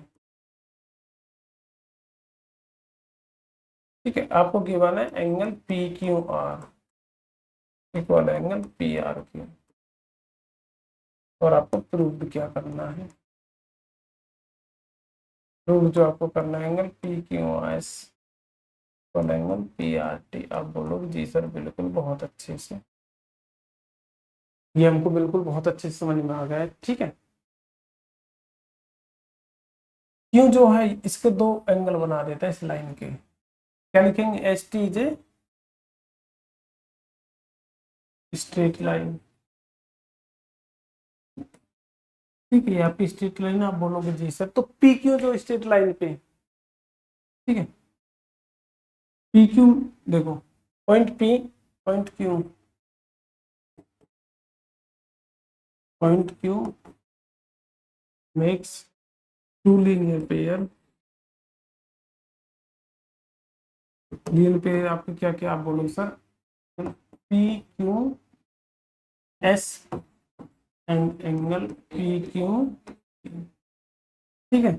ठीक है आपको गिवन है angle P Q R equal angle P R Q और आपको प्रूव क्या करना है, प्रूव जो आपको करना है angle P Q S equal angle P R T. आप बोलोगे जी सर बिल्कुल बहुत अच्छे से, ये हमको बिल्कुल बहुत अच्छे से समझ में आ गया है। ठीक है, क्यों जो है इसके दो एंगल बना देता है इस लाइन के, क्या लिखेंगे, S T J straight line. ठीक है, आपकी स्ट्रेट लाइन आप बोलोगे जी सर, तो पी क्यू जो स्ट्रेट लाइन पे, ठीक है पी क्यू देखो point P point Q, point Q makes two linear pair, linear pair आपके क्या क्या आप बोलोगे sir, P Q S and angle P Q, ठीक है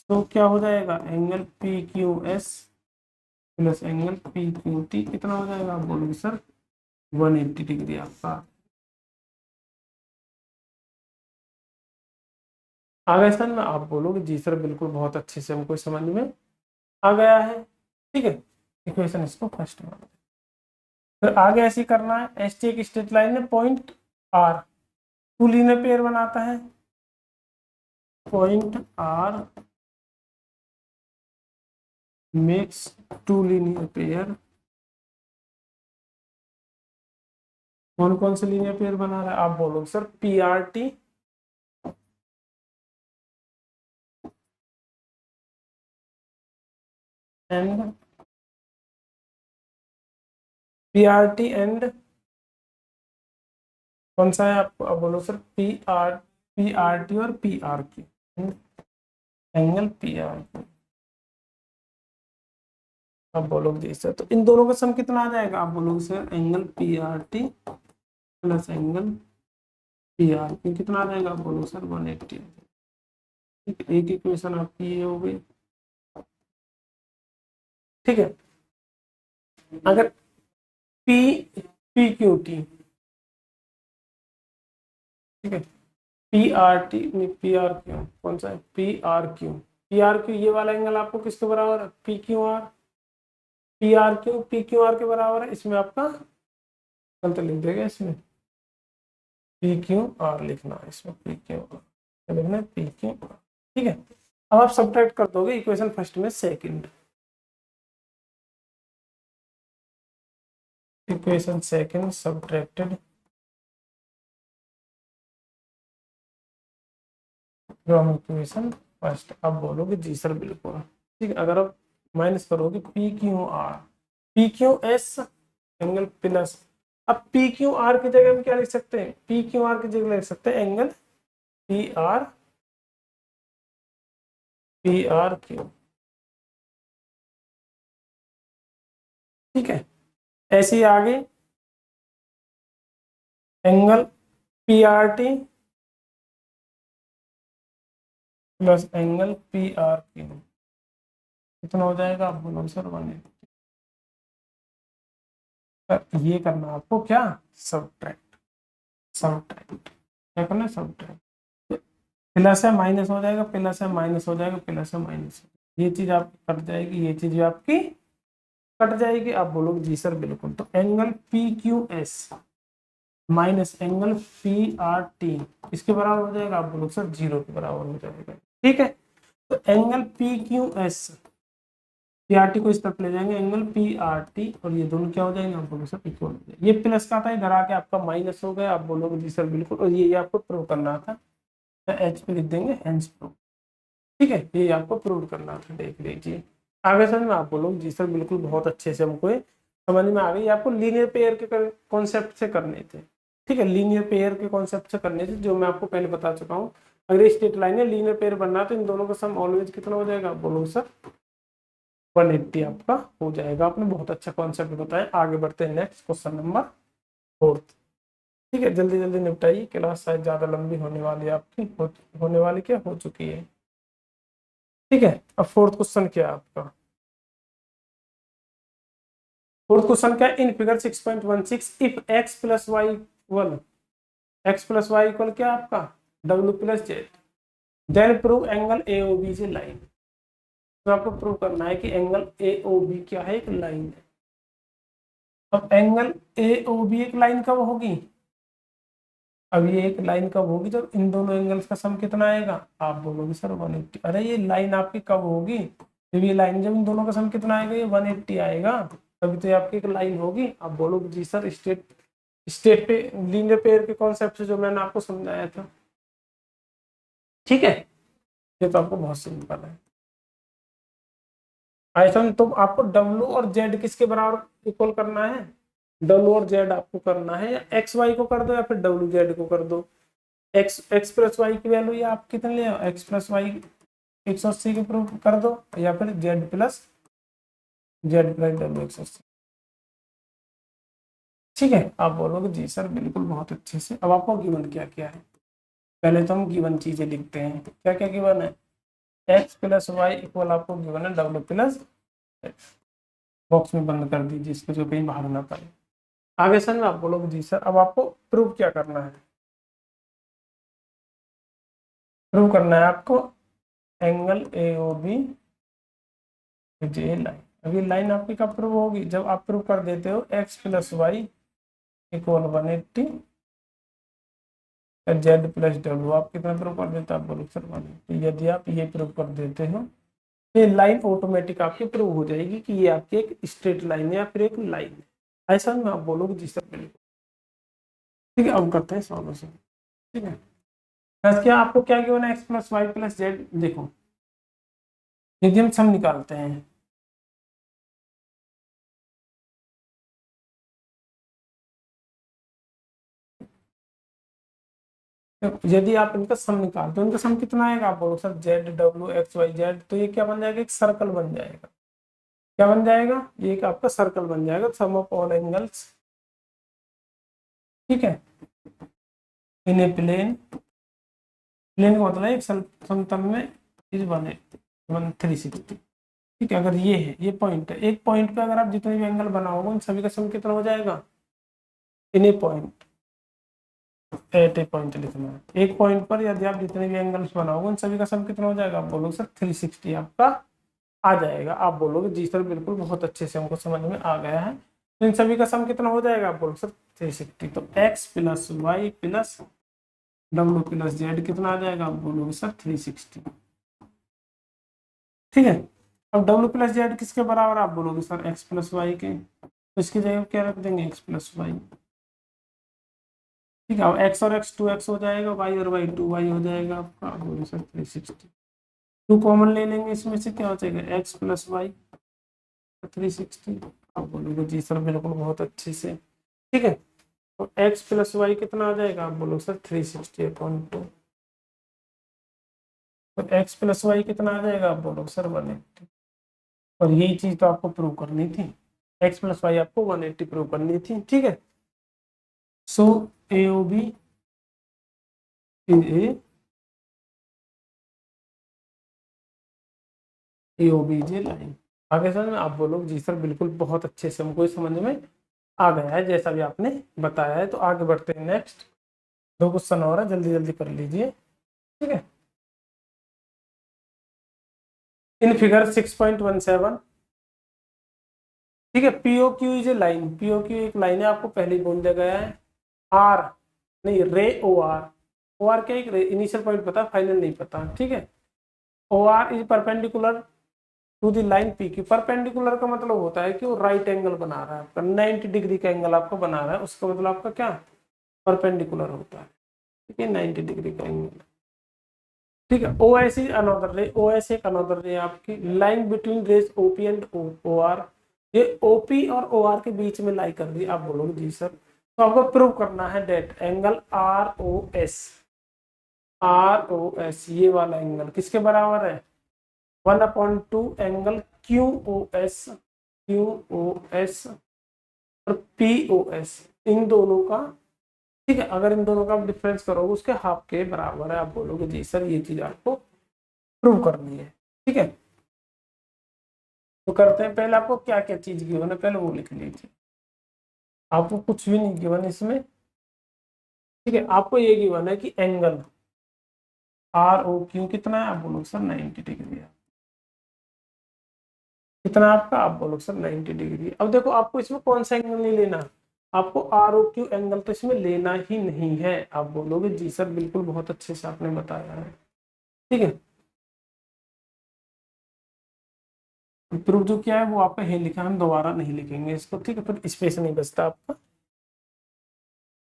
तो क्या हो जाएगा angle P Q S plus angle P Q T कितना हो जाएगा, आप बोलोगे सर 180 डिग्री आपका आ गया सर में। आप बोलोगे जी सर बिल्कुल बहुत अच्छे से हमको समझ में आ गया है। ठीक है, इक्वेशन इसको फर्स्ट में, फिर आगे ऐसे करना है, एस टी एक स्ट्रेट लाइन है, point R two linear pair बनाता है, point R makes two linear pair, कौन कौन से लीनियर पेयर बना रहा है, आप बोलोगे sir P R T and P R T and कौन सा है आपको, आप बोलो सर पी आर टी और पी आर की एंगल पी आर की। आप बोलोगे जी सर तो इन दोनों का सम कितना आ जाएगा, आप बोलोगे sir angle P R T plus angle P are की कितना आ जाएगा, आप बोलो सर 180। ठीक है, एक इक्वेशन आपकी ये हो गई। ठीक है, अगर पी पी क्यू टी, ठीक है P R T P R Q कौन सा है, पी आर क्यू ये वाला एंगल आपको किसके बराबर है, पी क्यू आर के बराबर है, इसमें आपका गलत लिख देगा, इसमें पी क्यू आर लिखना है, इसमें पी क्यू आर लिखना है पी क्यू आर। ठीक है, अब आप सब्ट्रैक्ट कर दोगे इक्वेशन फर्स्ट में second, equation second subtracted from equation first. अब बोलोगे जी सर बिल्कुल ठीक है। अगर आप माइनस करोगे P Q R, P Q S angle plus, अब पी क्यू आर की जगह हम क्या लिख सकते हैं, पी क्यू आर की जगह लिख सकते हैं angle P are, P R Q, ठीक है। ऐसे ही आगे angle P R T plus angle P R Q, कितना हो जाएगा आप बोलो सर 180। ये करना आपको क्या, सब्ट्रैक्ट, सब्ट्रैक्ट क्या करना है, सब्ट्रैक्ट। प्लस है माइनस हो जाएगा, प्लस है माइनस हो जाएगा, प्लस है माइनस, ये चीज आपकी कट जाएगी, ये चीज आपकी कट जाएगी। आप बोलोगे जी सर बिल्कुल। तो angle P Q S minus angle P R T इसके बराबर हो जाएगा, आप बोलोगे सर 0 के बराबर हो जाएगा, ठीक है। तो angle P Q S, P R T को इस तरफ ले जाएंगे, एंगल पी आर टी, और ये दोनों क्या हो जाएंगे, आप बोलोगे सर इक्वल हो जाएगा। ये प्लस का था, इधर आके आपका माइनस हो गया, आप बोलोगे जी सर बिल्कुल। और ये आपको प्रूव करना था, एच पे लिख देंगे हेंस प्रूव, ठीक है। ये आपको प्रूव करना था, देख लीजिए आगे समझ में। आप बोलोगे जी सर बिल्कुल, बहुत अच्छे से हमको समझ में आ गई। आपको लीनियर पेयर के कॉन्सेप्ट से करने थे, ठीक है, लीनियर पेयर के कॉन्सेप्ट से करने थे, जो मैं आपको पहले बता चुका हूँ। अगर स्ट्रेट लाइन है लीनियर पेयर बनना है तो इन दोनों का सम ऑलवेज कितना हो जाएगा, आप बोलोगे सर 180 आपका हो जाएगा। आपने बहुत अच्छा कॉन्सेप्ट बताया। आगे बढ़ते हैं नेक्स्ट क्वेश्चन नंबर 4, ठीक है। जल्दी जल्दी निपटाइए, क्लास शायद ज्यादा लंबी होने वाली है आपकी, होने वाली क्या हो चुकी है, ठीक है। अब फोर्थ क्वेश्चन क्या है आपका, फोर्थ क्वेश्चन क्या, in figure 6.16 if x plus Y equal, X plus Y equal क्या आपका w plus Z, then prove angle A O B से लाइन। तो आपको प्रूव करना है कि एंगल ए ओ बी क्या है, एक लाइन है। अब एंगल ए ओ बी एक लाइन कब होगी, अब ये एक लाइन कब होगी, जब इन दोनों एंगल्स का सम कितना आएगा, आप बोलोगे सर 180। अरे ये लाइन आपकी कब होगी, जब ये लाइन, जब इन दोनों का सम कितना आएगा, ये 180 आएगा, तभी तो ये आपकी एक लाइन होगी। आप बोलोगे जी सर स्टेट, स्टेट पे लीनियर पेयर के कॉन्सेप्ट से जो मैंने आपको समझाया था, ठीक है। ये तो आपको बहुत सिंपल है। ऐसा तो आपको डब्ल्यू और जेड किसके बराबर इक्वल करना है, डब्ल्यू और जेड आपको करना है, या एक्स वाई को कर दो या फिर डब्ल्यू जेड को कर दो। एक्स प्लस वाई की वैल्यू ये आप कितने ले, एक्स प्लस वाई 180 के प्रूफ कर दो, या फिर जेड प्लस डब्ल्यू 180, ठीक है। आप बोलोगे जी सर बिल्कुल बहुत अच्छे से। अब आपको गिवन क्या क्या है, पहले तो हम गिवन चीजें लिखते हैं, क्या क्या गिवन है, एक्स प्लस वाई इक्वल आपको गिवन है डब्ल्यू प्लस एक्स, बॉक्स में बंद कर दीजिए इसको, जो कहीं बाहर ना पड़े। आगे सर में आप बोलोगे जी सर अब आपको प्रूव क्या करना है, प्रूव करना है आपको एंगल ए ओ बी ये लाइन। अब ये लाइन आपकी कब प्रूव होगी, जब आप प्रूव कर देते हो X plus Y equal 180 Z plus W, आप कितना प्रूव कर देते हो, आप बोलो सर 180। यदि आप ये प्रूव कर देते हो, ये लाइन ऑटोमेटिक आपकी प्रूव हो जाएगी कि ये आपकी एक स्ट्रेट लाइन है या फिर एक लाइन है। ऐसा में आप बोलोगे जी सर बिल्कुल, ठीक है। अब करते हैं सॉल्यूशन, ठीक है। बस क्या आपको क्या गिवन है, X plus Y plus Z. देखो यदि हम सम निकालते हैं, तो यदि आप इनका सम निकालते हो, इनका सम कितना आएगा, आप बोलो sir Z W X Y Z, तो ये क्या बन जाएगा, एक सर्कल बन जाएगा। क्या बन जाएगा, ये एक आपका सर्कल बन जाएगा, सम ऑफ ऑल एंगल्स, ठीक है, इन ए प्लेन, प्लेन का मतलब है एक समतल में इस बने 360, ठीक है। अगर ये है, ये पॉइंट है, एक पॉइंट पे अगर आप जितने भी एंगल बनाओगे उन सभी का सम कितना हो जाएगा, इन ए पॉइंट, एट ए पॉइंट लिखना है। एक पॉइंट पर यदि आप जितने भी एंगल्स बनाओगे उन सभी का सम कितना हो जाएगा, आप बोलोगे सर 360 आपका आ जाएगा। आप बोलोगे जी सर बिल्कुल बहुत अच्छे से हमको समझ में आ गया है। तो इन सभी का सम कितना हो जाएगा, आप बोलोगे सर 360। तो X plus Y plus W plus Z कितना आ जाएगा, आप बोलोगे सर 360। ठीक है। अब डब्ल्यू प्लस जेड किसके बराबर आप बोलोगे सर एक्स प्लस वाई के, तो इसकी जगह क्या रख देंगे एक्स प्लस वाई। ठीक है, अब एक्स और एक्स 2x हो जाएगा, वाई और वाई 2y हो जाएगा आपका। आप बोलोगे सर 360, 2 कॉमन ले लेंगे, इसमें से क्या हो जाएगा एक्स प्लस वाई 360। आप बोलोगे जी सर बिल्कुल बहुत अच्छे से। ठीक है, तो एक्स प्लस वाई कितना आ जाएगा, आप बोलो सर 360/2। तो एक्स प्लस वाई कितना आ जाएगा, आप बोलो सर 180। और यही चीज तो आपको प्रूव करनी थी, एक्स प्लस वाई आपको 180 प्रूव करनी थी। ठीक है, so A O B is A O B J line. आगे समझ में, आप बोलो जी सर बिल्कुल बहुत अच्छे से हमको समझ में आ गया है जैसा भी आपने बताया है। तो आगे बढ़ते हैं नेक्स्ट, 2 क्वेश्चन और है, जल्दी जल्दी कर लीजिए। ठीक है, इन फिगर 6.17, ठीक है, PO Q is a line, PO Q एक लाइन है, आपको पहले ही बोल दिया गया है। आर नहीं, रे ओ आर, ओ आर क्या, एक इनिशियल पॉइंट पता, फाइनल नहीं पता। ठीक है, O R is perpendicular to the line P Q. Perpendicular का मतलब होता है कि वो राइट एंगल बना रहा है आपका, 90 डिग्री का एंगल आपका बना रहा है, उसका मतलब आपका क्या परपेंडिकुलर होता है। ठीक है, 90 डिग्री का एंगल। ठीक है, ओ एस इज अनदर रे, ओ एस एक अनदर रे आपकी line between rays OP and O R. ये ओपी और ओ आर के बीच में लाई कर दी। आप बोलोगे जी सर, तो आपको प्रूव करना है that angle R O S ये वाला एंगल किसके बराबर है, 1/2 एंगल क्यू ओ एस और पी ओ एस, इन दोनों का। ठीक है, अगर इन दोनों का आप डिफरेंस करोगे उसके हाफ के बराबर है। आप बोलोगे जी सर ये चीज आपको प्रूव करनी है। ठीक है, तो करते हैं। पहले आपको क्या क्या चीज गिवन है पहले वो लिख लीजिए। आपको कुछ भी नहीं गिवन इसमें। ठीक है, आपको ये गिवन है कि एंगल आर ओ क्यू कितना है, आप बोलो सर 90 डिग्री है। कितना है आपका, आप बोलो सर 90 डिग्री। अब देखो आपको इसमें कौन सा एंगल नहीं लेना, आपको आर ओ क्यू एंगल तो इसमें लेना ही नहीं है। आप बोलोगे जी सर बिल्कुल बहुत अच्छे से आपने बताया है। ठीक है, प्रूफ जो क्या है वो आपका ही लिखा है, हम दोबारा नहीं लिखेंगे इसको। ठीक है, फिर स्पेस नहीं बचता आपका।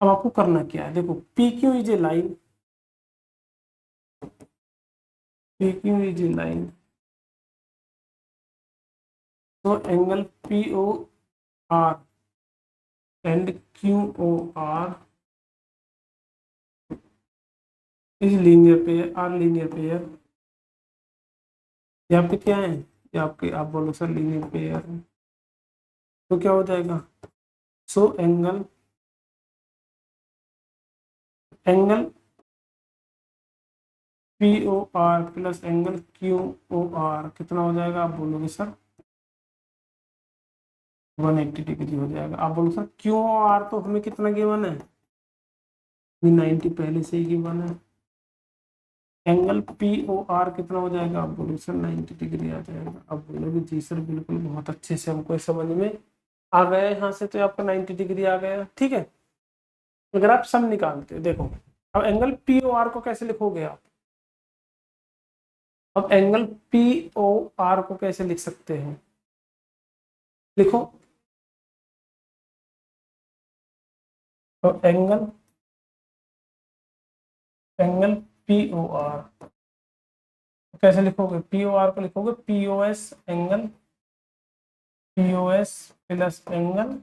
अब आपको करना क्या है, देखो P Q is a line, P Q is a line, तो angle P O R and Q O R is linear pair, are linear pair. यहाँ पे क्या है, ये आपके, आप बोलो सर लीनियर पेयर, तो क्या हो जाएगा, so angle angle P O R plus angle Q O R कितना हो जाएगा, आप बोलोगे सर 180 डिग्री हो जाएगा। आप बोलो सर क्यू ओ आर तो हमें कितना गिवन है, 90 पहले से ही गिवन है। एंगल पी ओ आर कितना हो जाएगा, आप बोलो सर 90 डिग्री आ जाएगा। अब बोलोगे जी सर बिल्कुल बहुत अच्छे से हमको समझ में आ गया यहाँ से, तो आपका 90 डिग्री आ गया। ठीक है, अगर आप सम निकालते हो, देखो अब एंगल पी ओ आर को कैसे लिखोगे आप, अब एंगल पी ओ आर को कैसे लिख सकते हैं, लिखो। तो angle angle P O R कैसे लिखोगे, पी ओ आर को लिखोगे P O S angle, P O S plus angle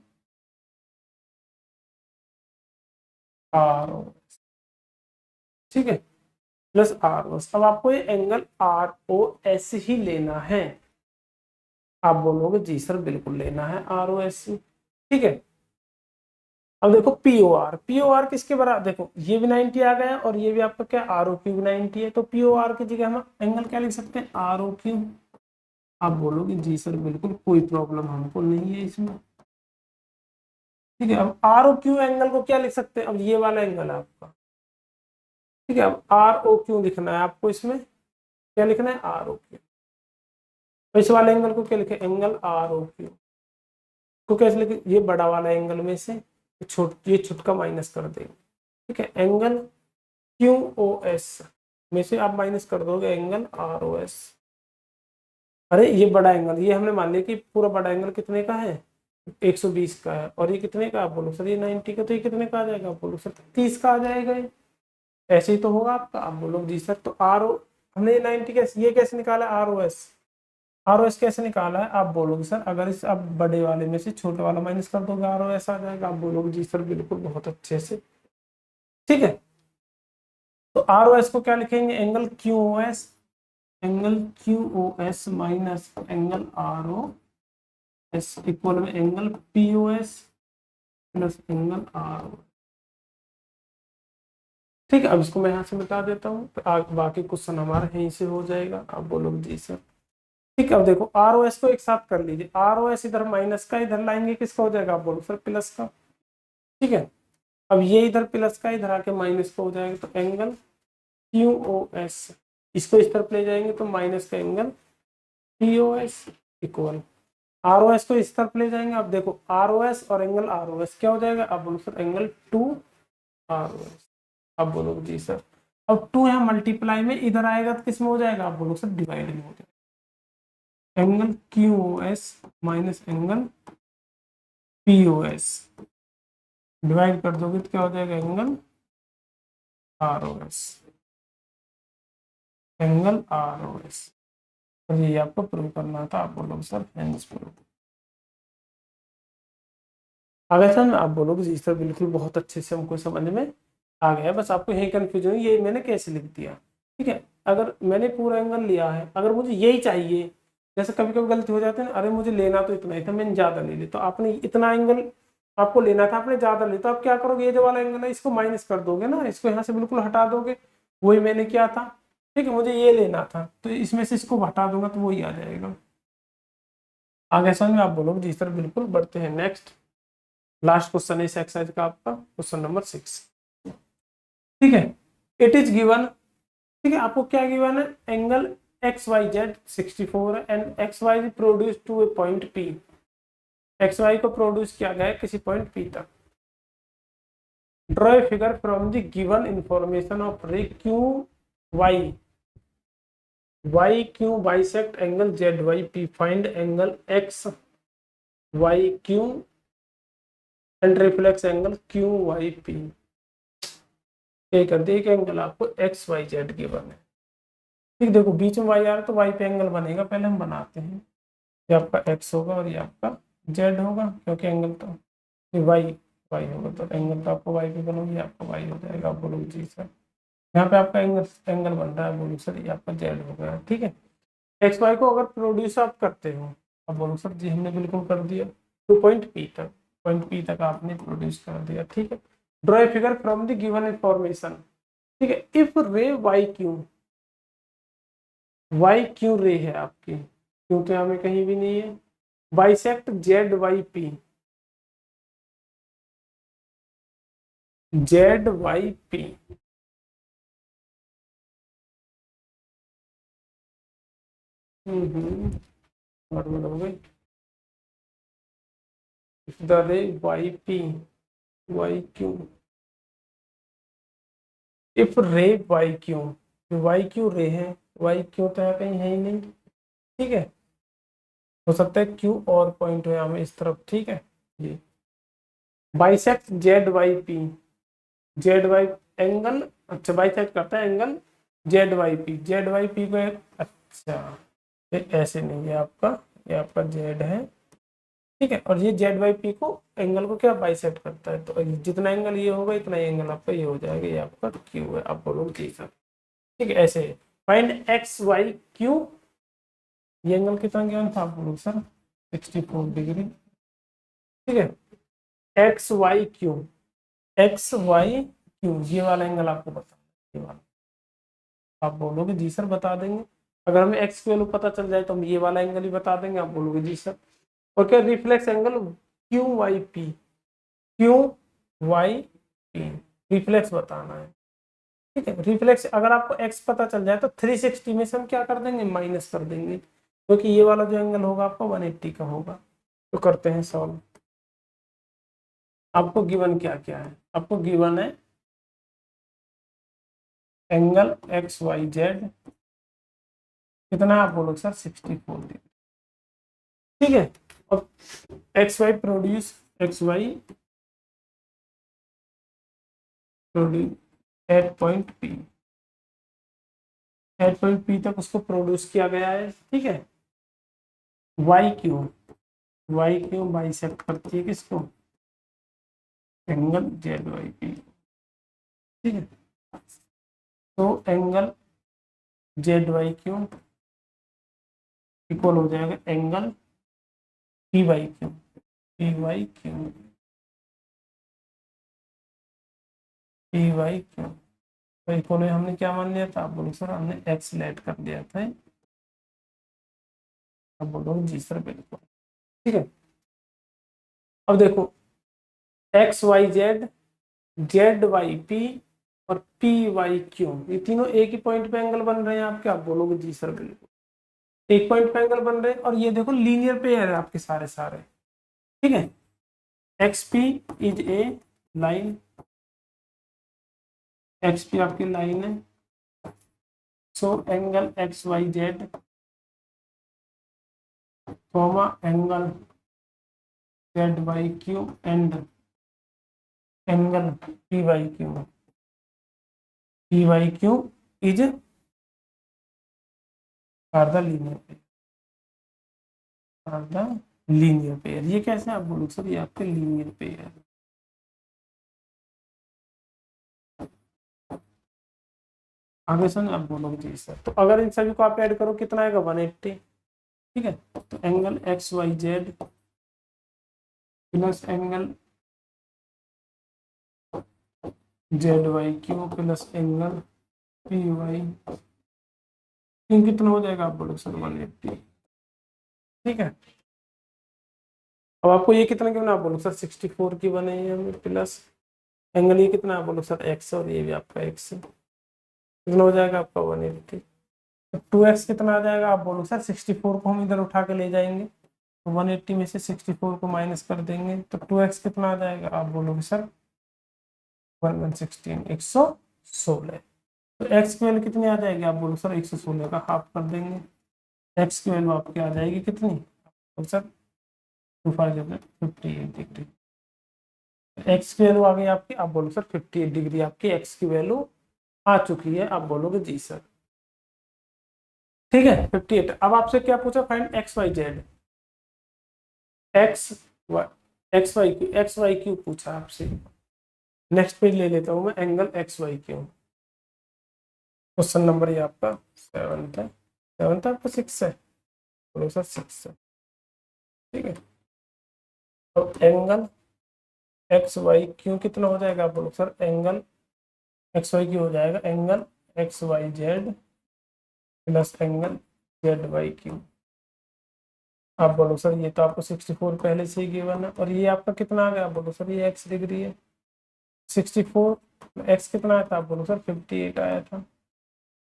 R O. ठीक है, प्लस आर ओ। अब आपको ये एंगल आर ओ एस ही लेना है। आप बोलोगे जी सर बिल्कुल लेना है आर ओ एस। ठीक है, अब देखो पी ओ आर किसके बराबर, देखो ये भी 90 आ गया और ये भी आपका क्या आर ओ क्यू भी 90 है, तो पी ओ आर की जगह हम एंगल क्या लिख सकते हैं, आर ओ क्यू। आप बोलोगे जी सर बिल्कुल कोई प्रॉब्लम हमको नहीं है इसमें। ठीक है, अब आर ओ क्यू एंगल को क्या लिख सकते हैं, अब ये वाला एंगल है आपका। ठीक है, अब आर ओ क्यू लिखना है आपको, इसमें क्या लिखना है, आर ओ क्यू। इस वाले एंगल को क्या लिखे, एंगल आर ओ क्यू को कैसे लिखे, ये बड़ा वाला एंगल में से ये छुटका माइनस कर देंगे। ठीक है, एंगल क्यू ओ एस में से आप माइनस कर दोगे एंगल आर ओ एस। अरे ये बड़ा एंगल, ये हमने मान लिया कि पूरा बड़ा एंगल कितने का है, 120 का है, और ये कितने का, आप बोलो सर ये 90 का, तो ये कितने का आ जाएगा, आप बोलो सर 30 का आ जाएगा ये। ऐसे ही तो होगा आपका, आप बोलो जी सर। तो आर ओ, हमने ये 90 कैसे, ये कैसे निकाला, R O S, R O S कैसे निकाला है, आप बोलोगे सर अगर इस अब बड़े वाले में से छोटे वाला माइनस कर दोगे आर ओ एस आ जाएगा, आप बोलोगे जी सर बिल्कुल बहुत अच्छे से। ठीक है, तो आर ओ एस को क्या लिखेंगे, angle Q O S, angle Q O S minus angle R O S equal में angle P O S plus angle R O. ठीक है, अब इसको मैं यहाँ से मिटा देता हूँ, तो बाकी क्वेश्चन हमारा यहीं से हो जाएगा, आप बोलोगे जी सर। ठीक है, अब देखो आर ओ एस को एक साथ कर लीजिए, आर ओ एस इधर माइनस का, इधर लाएंगे किसका हो जाएगा, आप बोलो सर प्लस का। ठीक है, अब ये इधर प्लस का, इधर आके माइनस का हो जाएगा, तो एंगल क्यू ओ एस, इसको इस तरफ ले जाएंगे तो माइनस का angle P O S equal, R O S को इस तरफ ले जाएंगे, अब देखो आर ओ एस और एंगल आर ओ एस क्या हो जाएगा, आप बोलो sir angle two R O S. अब बोलो जी सर, अब टू यहाँ मल्टीप्लाई में इधर आएगा तो किस में हो जाएगा, आप बोलो सर डिवाइड में हो जाएगा, angle Q O S minus angle P O S, divide कर दोगे तो क्या हो जाएगा, angle R O S, angle R O S. और ये आपको प्रूव करना था, आप बोलोगे सर हेंस प्रूव। अगर सर आप बोलोगे जी सर बिल्कुल बहुत अच्छे से हमको समझ में आ गया, बस आपको यही कंफ्यूजन है ये मैंने कैसे लिख दिया। ठीक है, अगर मैंने पूरा एंगल लिया है, अगर मुझे यही चाहिए, जैसे कभी कभी गलती हो जाती है ना, अरे मुझे लेना तो इतना ही था मैंने ज्यादा ले लिया, तो आपने इतना एंगल आपको लेना था, आपने ज्यादा लिया, तो आप क्या करोगे, ये जो वाला एंगल है इसको माइनस कर दोगे ना, इसको यहाँ से बिल्कुल हटा दोगे, वही मैंने किया था। ठीक है, मुझे ये लेना था तो इसमें से इसको हटा दूंगा तो वही आ जाएगा। आगे समझ में, आप बोलोगे जी सर बिल्कुल। बढ़ते हैं नेक्स्ट, लास्ट क्वेश्चन है इस एक्सरसाइज का आपका, क्वेश्चन नंबर 6। ठीक है, इट इज गिवन, ठीक है आपको क्या गिवन है, एंगल एक्स वाई जेड 64 है and X Y produce to a point P, X Y को प्रोड्यूस किया गया है किसी पॉइंट पी तक। Draw a figure from the given information of ray Q Y, Y Q bisect angle Z Y P, find angle X Y Q and reflex angle Q Y P. ये कर दिए, एक angle आपको x Y Z given है। ठीक, देखो बीच में Y आ रहा है तो वाई पे एंगल बनेगा, पहले हम बनाते हैं। ये आपका एक्स होगा और ये आपका जेड होगा, क्योंकि एंगल तो ये वाई वाई होगा, तो एंगल तो आपको वाई पे बनोगे, आपका वाई हो जाएगा। आप बोलोगे जी सर, यहाँ पे आपका एंगल एंगल बन रहा है, बोलो सर ये आपका जेड हो गया। ठीक है, एक्स वाई को अगर प्रोड्यूस आप करते हो, अब बोलो सर जी हमने बिल्कुल कर दिया, टू पॉइंट पी तक, पॉइंट पी तक आपने प्रोड्यूस कर दिया। ठीक है, draw a figure from the given information. ठीक है, if ray Y Q ray है आपकी, क्यों तो हमें कहीं भी नहीं है, bisect Z Y P, Z Y P. गड़बड़ हो गई, the ray Y P Y Q, if ray Y Q, Y Q ray है, वाई क्यू तो है कहीं है ही नहीं। ठीक है, हो सकता है क्यू और पॉइंट हो हमें इस तरफ। ठीक है, ये bisect Z Y P, Z Y angle, अच्छा बाइसेक्ट करता है angle Z Y P, Z Y P को अच्छा ये ऐसे नहीं है आपका, ये आपका जेड है। ठीक है, और ये जेड वाई पी को एंगल को क्या बाइसेक्ट करता है, तो जितना एंगल ये होगा इतना एंगल आपका ये हो जाएगा, ये आपका क्यू है। आप बोलोगे ठीक है, ठीक है ऐसे फाइंड एक्स वाई क्यू, ये एंगल कितना ज्ञान था, आप बोलोगे सर 64 डिग्री। ठीक है, X Y Q, X Y Q ये वाला एंगल आपको बता, ये वाला आप बोलोगे जी सर बता देंगे। अगर हमें एक्स की वैल्यू पता चल जाए तो हम ये वाला एंगल ही बता देंगे, आप बोलोगे जी सर। और क्या reflex angle Q Y P, Q Y P reflex बताना है। ठीक है, रिफ्लेक्स अगर आपको एक्स पता चल जाए तो 360 में से हम क्या कर देंगे, माइनस कर देंगे, क्योंकि ये वाला जो एंगल होगा आपका 180 का होगा। तो करते हैं सॉल्व। आपको गिवन क्या क्या है, आपको गिवन है एंगल एक्स वाई जेड कितना आप बोलोगे सर 64 डिग्री। ठीक है, अब X Y produce, X Y produce at point P, at point P तक उसको प्रोड्यूस किया गया है। ठीक है, Y Q, Y Q bisect करती है किसको, एंगल जेड वाई पी। ठीक है, तो angle Z Y Q equal हो जाएगा angle P Y Q, P Y Q, P Y Q. तो इक्वल हमने क्या मान लिया था, आप बोलो सर हमने एक्स लेट कर दिया था। अब बोलो जी सर बिल्कुल। ठीक है, अब देखो X Y Z, Z Y P और पी वाई क्यू, ये तीनों एक ही पॉइंट पे एंगल बन रहे हैं आपके। आप बोलोगे जी सर बिल्कुल, एक पॉइंट पे एंगल बन रहे हैं। और ये देखो लीनियर पेयर है आपके सारे सारे। ठीक है, X P is a line, X P आपकी लाइन है। So angle X Y Z comma angle Z Y Q and angle P Y Q, P Y Q is are the linear pair, are the linear pair. ये कैसे आप बोलोगे sir, ये आपके linear pair है। आगे सुन आप बोलोगे जी सर। तो अगर इन सभी को आप ऐड करो कितना आएगा 180। ठीक है, तो angle X Y Z plus angle Z Y Q plus angle P Y Q कितना हो जाएगा, आप बोलो सर 180। ठीक है, अब आपको ये कितना की बना, आप बोलो सर 64 की बने हैं प्लस एंगल ये कितना, आप बोलो सर एक्स, और ये भी आपका एक्स, कितना हो जाएगा आपका 180। तो 2x कितना आ जाएगा, आप बोलो सर 64 को हम इधर उठा के ले जाएंगे, तो 180 में से 64 को माइनस कर देंगे, तो 2x कितना आ जाएगा, आप बोलोगे सर 116, 116। तो x की वैल्यू कितनी आ जाएगी, आप बोलो सर 116 का हाफ कर देंगे। x की वैल्यू आपकी आ जाएगी कितनी, तो सर 58 डिग्री। x की वैल्यू आ गई आपकी, आप बोलो सर 58 डिग्री आपकी x की वैल्यू आ चुकी है। आप बोलोगे जी सर। ठीक है, 58। अब आपसे क्या पूछा, find X Y Z, X Y, X Y Q पूछा आपसे। नेक्स्ट पेज ले लेता हूं मैं, angle X Y Q. Question number ये आपका 7 है, 7 आपका 6 है, बोलो सर 6 है। ठीक है, तो एंगल एक्स वाई क्यू कितना हो जाएगा, आप बोलो sir angle X Y Q हो जाएगा angle X Y Z plus angle Z Y Q. आप बोलो सर ये तो आपको 64 पहले से ही गिवन है, और ये आपका कितना आ गया, आप बोलो सर ये एक्स डिग्री है। 64 एक्स कितना आया था, आप बोलो सर 58 आया था।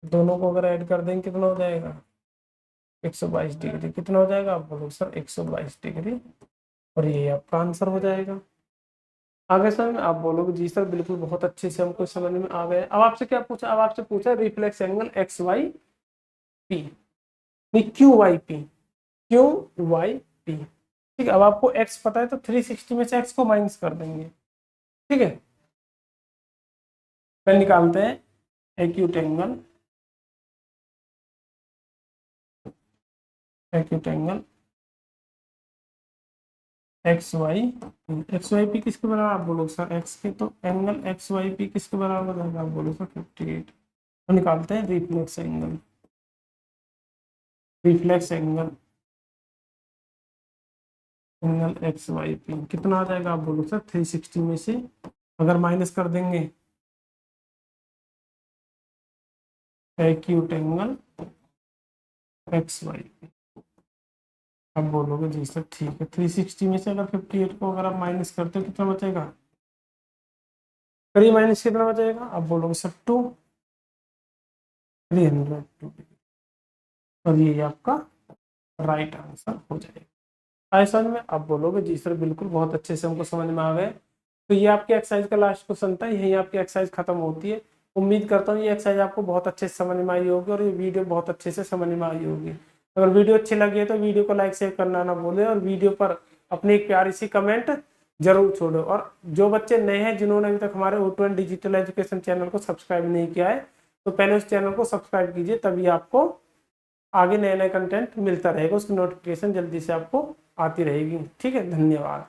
दोनों को अगर ऐड कर देंगे कितना हो जाएगा, 122 डिग्री। कितना हो जाएगा, आप बोलो सर 122 डिग्री, और ये आपका आंसर हो जाएगा। आगे सर आप बोलोगे जी सर बिल्कुल, बहुत अच्छे से हमको समझ में आ गए। अब आपसे क्या पूछा, अब आपसे पूछा reflex angle X Y P, नहीं Q Y P, Q Y P. ठीक है, अब आपको एक्स पता है तो 360 में से एक्स को माइनस कर देंगे। ठीक है, फिर निकालते हैं acute angle, acute angle X Y P किसके बराबर, आप बोलो सर एक्स के, तो एंगल एक्स वाई पी किसके बराबर रहेगा, आप बोलो सर 58। तो निकालते हैं reflex angle, reflex angle angle X Y P कितना आ जाएगा, आप बोलो सर 360 में से अगर माइनस कर देंगे acute angle X Y P. अब बोलोगे जी सर ठीक है, 360 में से अगर 58 को अगर आप माइनस करते हो कितना बचेगा, करिए माइनस कितना बचेगा, आप बोलोगे सर 302, और ये आपका राइट आंसर हो जाएगा। ऐसा में आप बोलोगे जी सर बिल्कुल, बहुत अच्छे से हमको समझ में आ गए। तो ये आपके एक्सरसाइज का लास्ट क्वेश्चन था, यही आपकी एक्सरसाइज खत्म होती है। उम्मीद करता हूँ ये एक्सरसाइज आपको बहुत अच्छे से समझ में आई होगी और ये वीडियो बहुत अच्छे से समझ में आई होगी। अगर वीडियो अच्छी लगी है तो वीडियो को लाइक शेयर करना ना भूलें और वीडियो पर अपनी एक प्यारी सी कमेंट जरूर छोड़ो। और जो बच्चे नए हैं जिन्होंने अभी तक हमारे O2N डिजिटल एजुकेशन चैनल को सब्सक्राइब नहीं किया है तो पहले उस चैनल को सब्सक्राइब कीजिए, तभी आपको आगे नए नए कंटेंट मिलता रहेगा, उसकी नोटिफिकेशन जल्दी से आपको आती रहेगी। ठीक है, धन्यवाद।